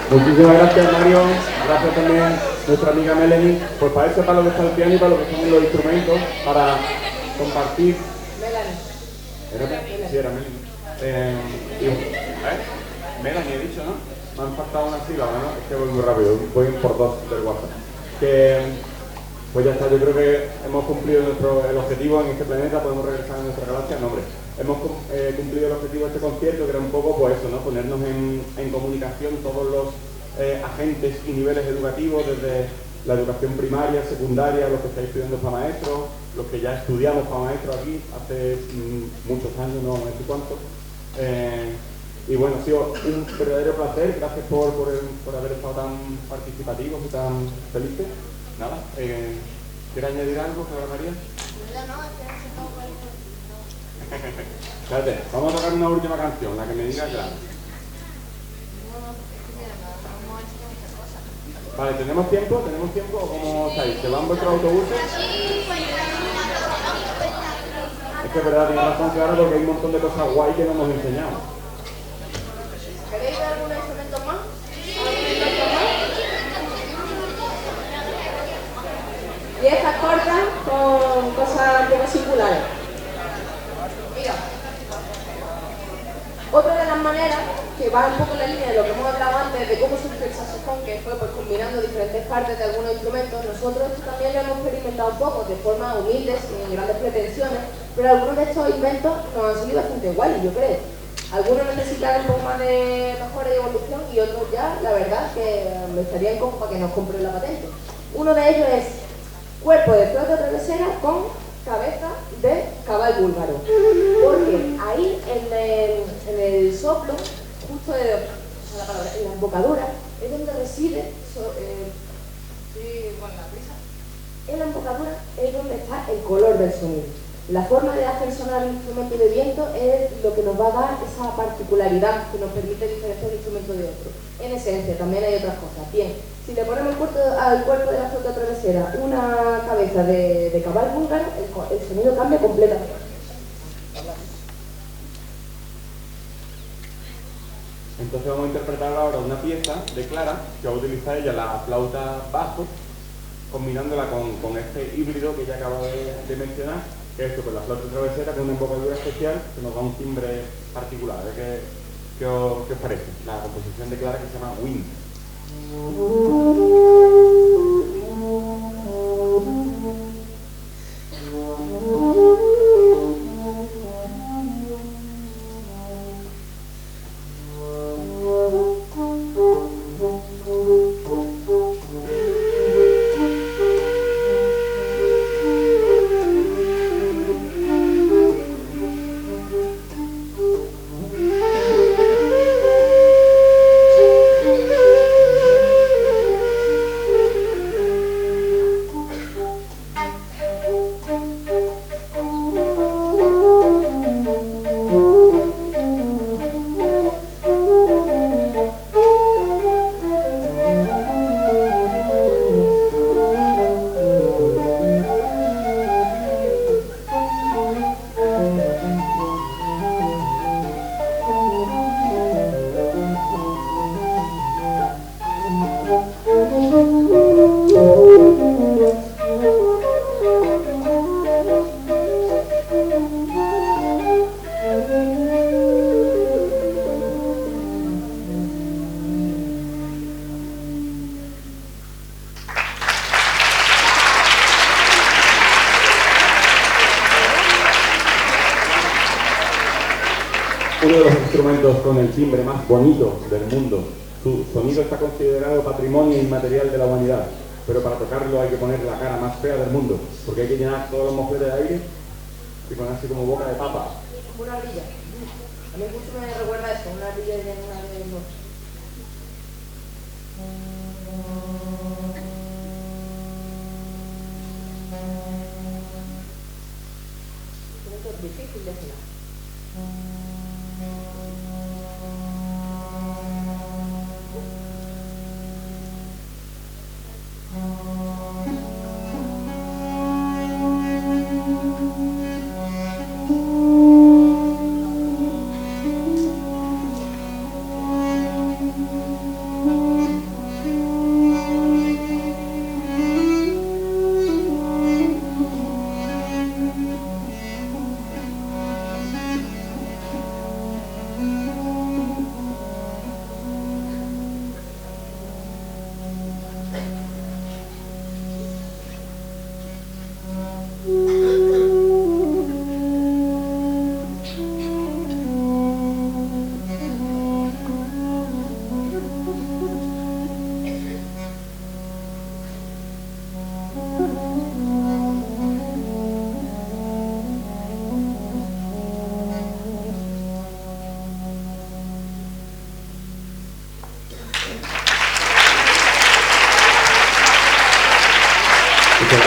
Muchísimas gracias, Mario. Gracias también a nuestra amiga Melanie. Pues para eso, para lo que está el piano y para lo que son los instrumentos, para compartir. Melanie. Sí, era Melanie. Melanie he dicho, ¿no? Me han faltado una sílaba, ¿no? Es que voy muy rápido, voy por dos del WhatsApp. Pues ya está, yo creo que hemos cumplido el objetivo en este planeta, podemos regresar a nuestra galaxia. No, hombre, hemos cumplido el objetivo de este concierto, que era un poco, pues eso, ¿no? Ponernos en comunicación todos los agentes y niveles educativos, desde la educación primaria, secundaria, los que estáis estudiando para maestros, los que ya estudiamos para maestros aquí hace muchos años, no sé cuántos. Y bueno, ha sido un verdadero placer, gracias por haber estado tan participativos y tan felices. Nada, ¿quieres añadir algo, Flora María? Espérate, vamos a tocar una última canción, la que me diga ya. Vale, ¿tenemos tiempo? ¿O cómo estáis? ¿Se van vuestros autobuses? Es que es verdad, tienes razón, Clara, porque hay un montón de cosas guay que no hemos enseñado. ¿Queréis ver algunos instrumentos más? Piezas cortas con cosas un poco singulares. Mira, otra de las maneras que va un poco en la línea de lo que hemos hablado antes, de cómo surgió el saxofón, que fue pues combinando diferentes partes de algunos instrumentos, nosotros también lo hemos experimentado un poco, de forma humilde, sin grandes pretensiones, pero algunos de estos inventos nos han salido bastante guays, yo creo. Algunos necesitan un poco más de mejora y evolución y otros ya, la verdad, que me estarían como para que nos compren la patente. Uno de ellos es cuerpo de flauta travesera con cabeza de cabal búlgaro. Porque ahí en el soplo, justo en la embocadura, es donde reside, en la embocadura es donde está el color del sonido. La forma de hacer sonar un instrumento de viento es lo que nos va a dar esa particularidad que nos permite diferenciar un instrumento de otro. En esencia, también hay otras cosas. Bien, si le ponemos al cuerpo de la flauta travesera una cabeza de cabal búlgaro, el sonido cambia completamente. Entonces vamos a interpretar ahora una pieza de Clara, que va a utilizar ella la flauta bajo, combinándola con este híbrido que ella acaba de mencionar, que es esto, con la flauta travesera, con una embocadura especial que nos da un timbre particular. A ver qué os parece la composición de Clara, que se llama Wind. Uno de los instrumentos con el timbre más bonito del mundo. Su sonido está considerado patrimonio inmaterial de la humanidad, pero para tocarlo hay que poner la cara más fea del mundo, porque hay que llenar todos los mofletes de aire y ponerse como boca de papa. Una ardilla. A mí justo me recuerda eso, una ardilla llena de luz. Esto es difícil de afinar.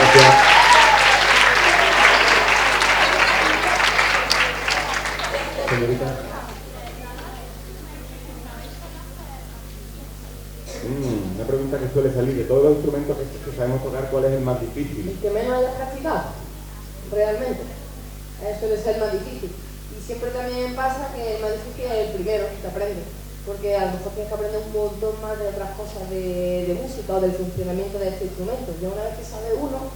Gracias. Señorita. Una pregunta que suele salir, de todos los instrumentos que sabemos tocar, ¿cuál es el más difícil? El que menos hayas practicado, realmente. Suele ser el más difícil. Y siempre también pasa que el más difícil es el primero que aprende. Porque a lo mejor tienes que aprender un montón más de otras cosas de música o del funcionamiento de este instrumento. Ya una vez que sabe uno,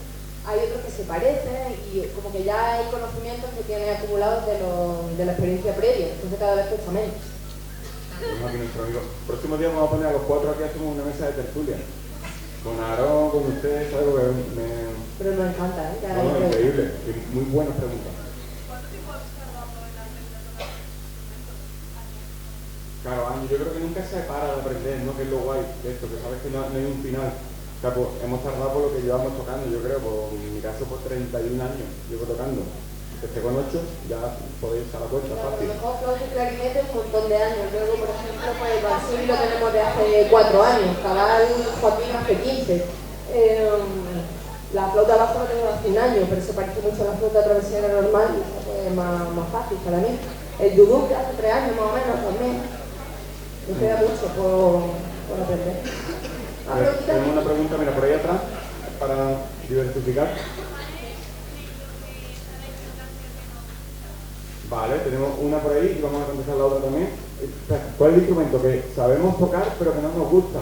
hay otros que se parecen y como que ya hay conocimientos que tienes acumulados de la experiencia previa. Entonces cada vez cuesta menos. Tenemos aquí nuestro amigo. El próximo día vamos a poner a los 4 aquí, hacemos una mesa de tertulia. Con Aarón, con ustedes, algo que me... Pero nos encanta, ¿eh? No, increíble. Muy buenas preguntas. Claro, Angie, yo creo que nunca se para de aprender, ¿no? Que es lo guay de esto, que sabes que no hay un final. O sea, pues, hemos tardado por lo que llevamos tocando, yo creo, en mi caso por 31 años llevo tocando. Empecé con 8, ya podéis echar la cuenta, fácil. A lo mejor flauta y clarinete un montón de años. Luego, por ejemplo, pues el banzuri lo tenemos de hace 4 años, Cabal, Joaquín hace 15. La flauta baja lo tengo hace 1 año, pero se parece mucho a la flauta travesera normal y es más fácil para mí. El duduk que hace 3 años más o menos también. Me queda mucho por aprender. Tenemos una pregunta, mira, por ahí atrás, para diversificar. Vale, tenemos una por ahí y vamos a contestar la otra también. ¿Cuál es el instrumento que sabemos tocar pero que no nos gusta?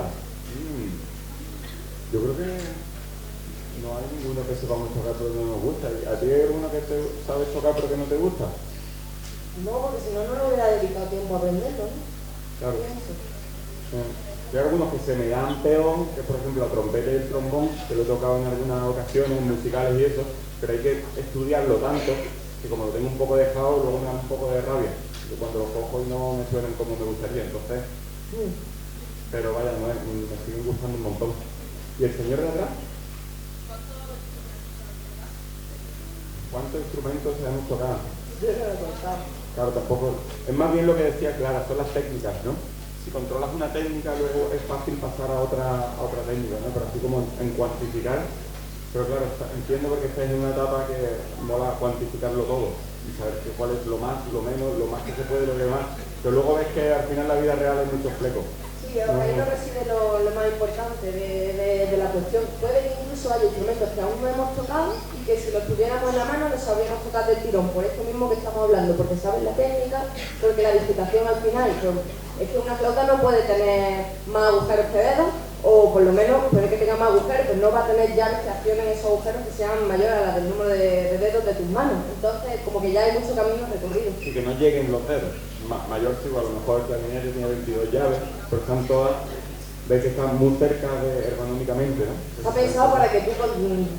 Yo creo que no hay ninguno que sepamos tocar pero que no nos gusta. ¿A ti hay alguno que te sabes tocar pero que no te gusta? No, porque si no, no lo hubiera dedicado tiempo a aprenderlo, ¿no? Claro. Hay algunos que se me dan peor, que por ejemplo la trompeta y el trombón, que lo he tocado en algunas ocasiones musicales y eso, pero hay que estudiarlo tanto que como lo tengo un poco dejado, luego me da un poco de rabia. Que cuando los cojo y no me suenan como me gustaría, entonces... Pero vaya, no, me siguen gustando un montón. ¿Y el señor de atrás? ¿Cuántos instrumentos hemos tocado? Yo no lo he contado. Claro, tampoco... Es más bien lo que decía Clara, son las técnicas, ¿no? Si controlas una técnica, luego es fácil pasar a otra técnica, ¿no? Pero así como en cuantificar... Pero claro, entiendo porque estáis en una etapa que mola cuantificarlo todo y saber cuál es lo más, lo menos, lo más que se puede, lo que más. Pero luego ves que al final la vida real hay muchos flecos. Sí, ahí no reside lo más importante de la cuestión. Puede que incluso haya instrumentos que aún no hemos tocado y que si los tuviéramos en la mano los sabríamos tocar del tirón, por esto mismo que estamos hablando, porque sabes la técnica, porque la digitación al final, es que una flauta no puede tener más agujeros que dedos, o por lo menos puede que tenga más agujeros, pero no va a tener llaves que accionen esos agujeros que sean mayores a la del número de dedos de tus manos. Entonces, como que ya hay mucho camino recorrido. Y que no lleguen los dedos. Mayor sí, a lo mejor el clarinete tiene 22 llaves, pero están todas, ves que están muy cerca ergonómicamente, ¿no? Está pensado para que tú con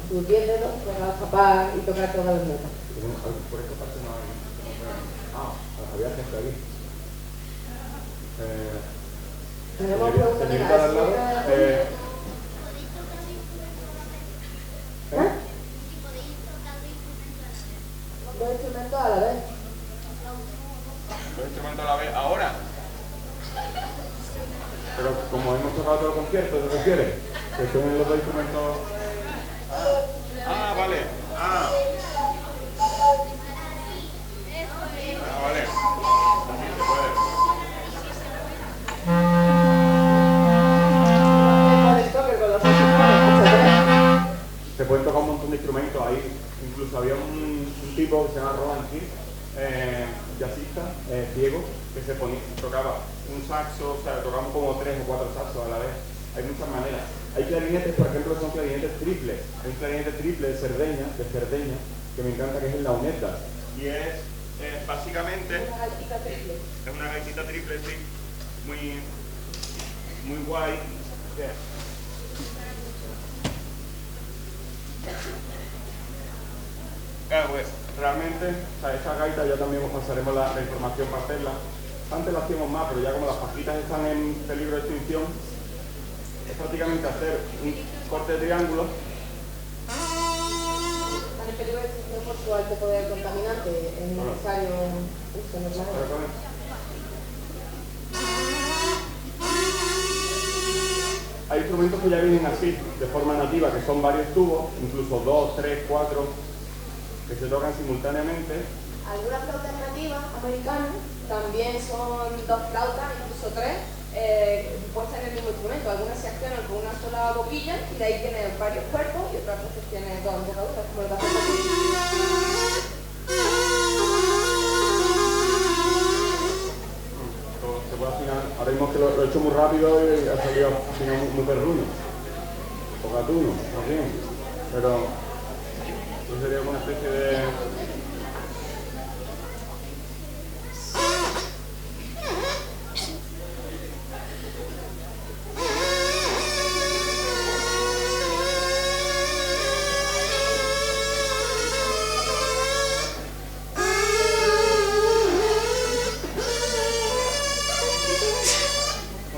tus 10 dedos puedas tapar y tocar todas las notas. Por esta parte no hay... había gente aquí. Tenemos preguntas de señorita de al lado. Dos instrumentos a la vez. ¿Dos instrumentos a la vez ahora? Pero como hemos tocado todo el concierto, ¿te refieres? Que suenen los dos instrumentos... Ah, vale. Vale. También se puede. Se pueden tocar un montón de instrumentos ahí. Incluso había un tipo que se llama Roland Hill, jazzista, ciego, que tocaba un saxo, o sea, tocamos como 3 o 4 saxos a la vez. Hay muchas maneras. Hay clarinetes, por ejemplo, son clarinetes triples. Hay un clarinete triple de Cerdeña, que me encanta, que es el Launetta. Y es básicamente... Una gaitita triple. Es una gaitita triple, sí. Muy guay. Pues realmente, o sea, esta gaita ya también os pasaremos la información para hacerla. Antes la hacíamos más, pero ya como las pajitas están en peligro de extinción, es prácticamente hacer un corte de triángulo. Están en peligro de extinción por su alto poder contaminante, es necesario uso normal. hay instrumentos que ya vienen así, de forma nativa, que son varios tubos, incluso 2, 3, 4, que se tocan simultáneamente. Algunas flautas nativas americanas también son 2 flautas, incluso 3, puestas en el mismo instrumento. Algunas se accionan con una sola boquilla y de ahí tienen varios cuerpos y otras veces tienen 2 embocaduras, como el caso de aquí. Se puede afinar. Ahora mismo que lo he hecho muy rápido y ha salido afinado muy perruno o gatuno, más bien. Pero eso sería como una especie de...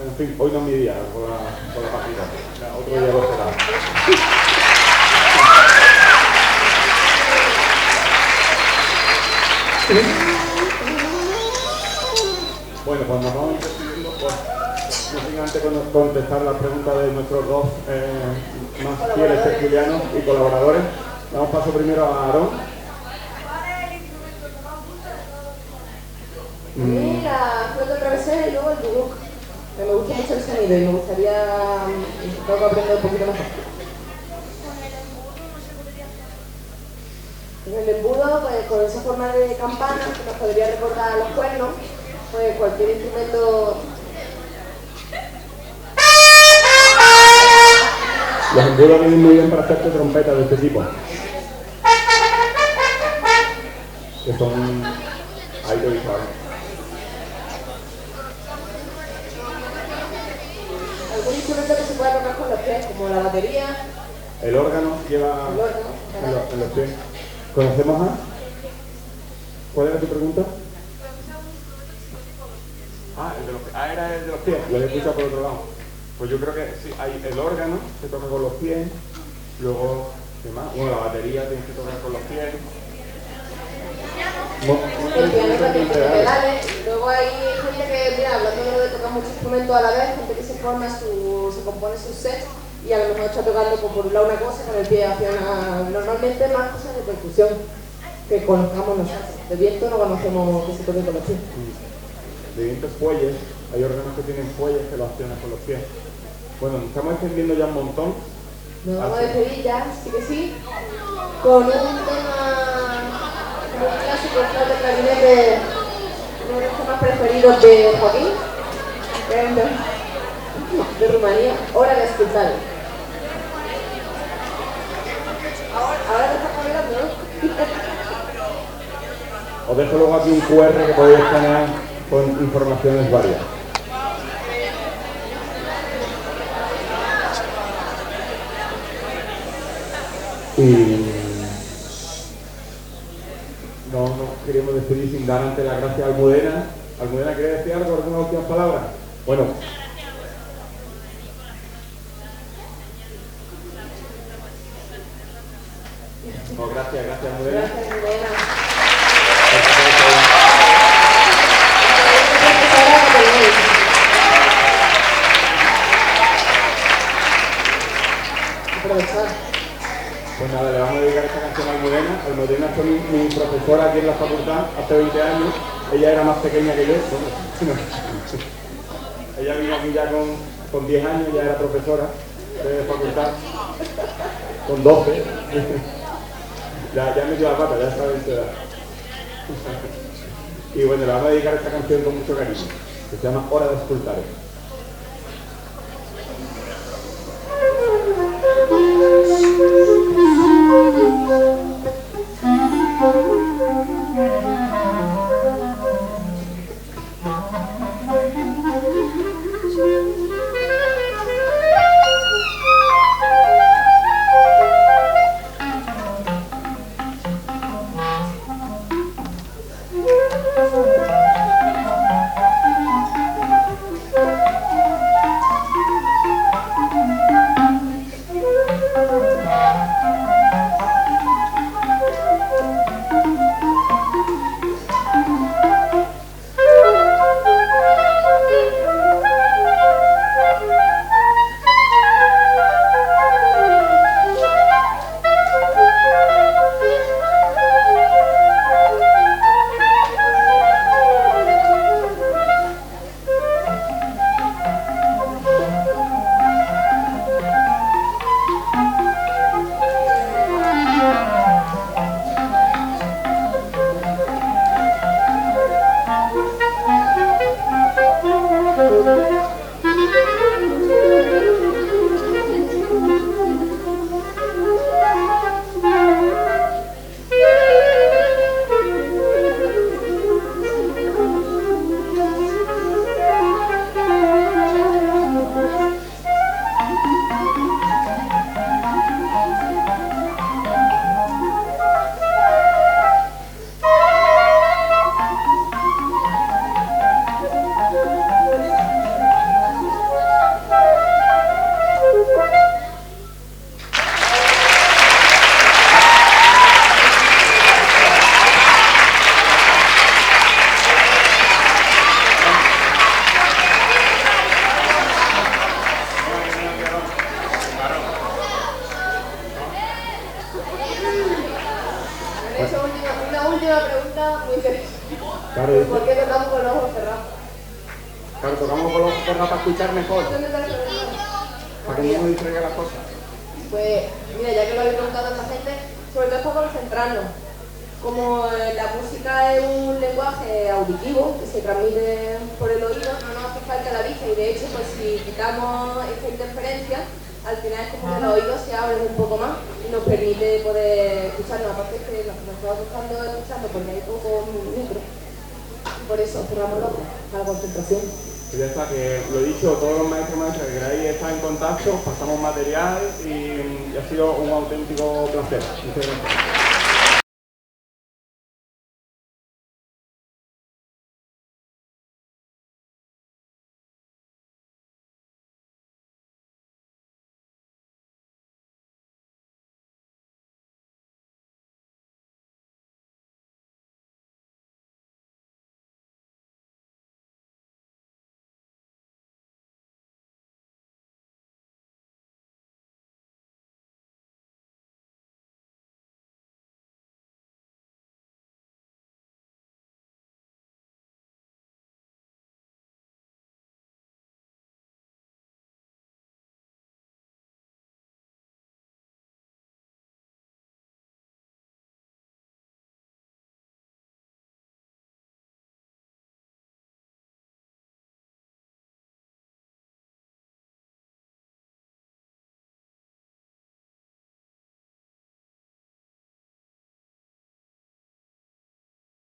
En fin, hoy no es mi día por la partida, otro día lo será. Bueno, cuando nos vamos despidiendo, pues, no sin antes contestar las preguntas de nuestros dos más fieles tertulianos y colaboradores. Damos paso primero a Aarón. La flauta travesera y luego el duduk. Me gusta mucho el sonido y me gustaría intentar aprender un poquito mejor. En el embudo, pues con esa forma de campana que nos podría recordar a los cuernos, pues cualquier instrumento. Los embudos vienen muy bien para hacerte trompetas de este tipo. Que son... ahí te he visto ahora. Algún instrumento que se pueda tocar con los pies, como la batería. El órgano lleva en los pies. ¿Conocemos a? ¿Cuál era tu pregunta? El de los pies. Era el de los pies. Lo he escuchado por otro lado. Pues yo creo que sí, hay el órgano, se toca con los pies. Luego, ¿qué más? Bueno, la batería tienes que tocar con los pies. El piano también tiene pedales. Luego hay gente que, mira, hablando de tocar muchos instrumentos a la vez, gente que se compone sus sets y a lo mejor está tocando por un lado una cosa, con el pie hacia una... Normalmente más cosas de percusión que conozcamos nosotros. De viento no conocemos que se toque con los pies. De viento fuelles, hay órganos que tienen fuelles que lo accionan con los pies. Bueno, nos estamos extendiendo ya un montón. Nos vamos a despedir ya, sí que sí, con un tema muy clásico, el flauta clarinete, uno de los temas preferidos de Joaquín, de Rumanía, Hora de escuchar. Ahora te estás hablando, ¿no? Os dejo luego aquí un QR que podéis escanear con informaciones varias. Y no queríamos despedir sin dar antes las gracias a Almudena. Almudena, ¿quiere decir algo? ¿Algunas últimas palabras? Bueno. No, gracias Almudena. Gracias, Almudena. Aprovechar. Pues nada, le vamos a dedicar esta canción a Almudena. Almudena fue mi profesora aquí en la facultad hace 20 años. Ella era más pequeña que yo. Ella vino aquí ya con 10 años, ya era profesora de facultad. Con 12. ya metió la pata, ya estaba en su edad. Y bueno, le vamos a dedicar esta canción con mucho cariño, que se llama Hora de escultar. última pregunta muy interesante. Claro, ¿Por qué tocamos con los ojos cerrados? claro, tocamos con los ojos cerrados para escuchar mejor, ¿Dónde está el para que no nos distraiga las cosas. Pues, mira, ya que lo habéis preguntado a tanta gente, sobre todo es para concentrarnos. Como la música es un lenguaje auditivo que se transmite por el oído, no nos hace falta la vista y de hecho, pues si quitamos esta interferencia, al final es como que los oídos se abren un poco más y nos permite poder escucharnos. Aparte es que los que nos estamos escuchando porque hay poco micro. Por eso cerramos los ojos, para la concentración. Pues ya está, que lo he dicho, todos los maestros y maestras que queráis estar en contacto, pasamos material y ha sido un auténtico placer. Muchas gracias.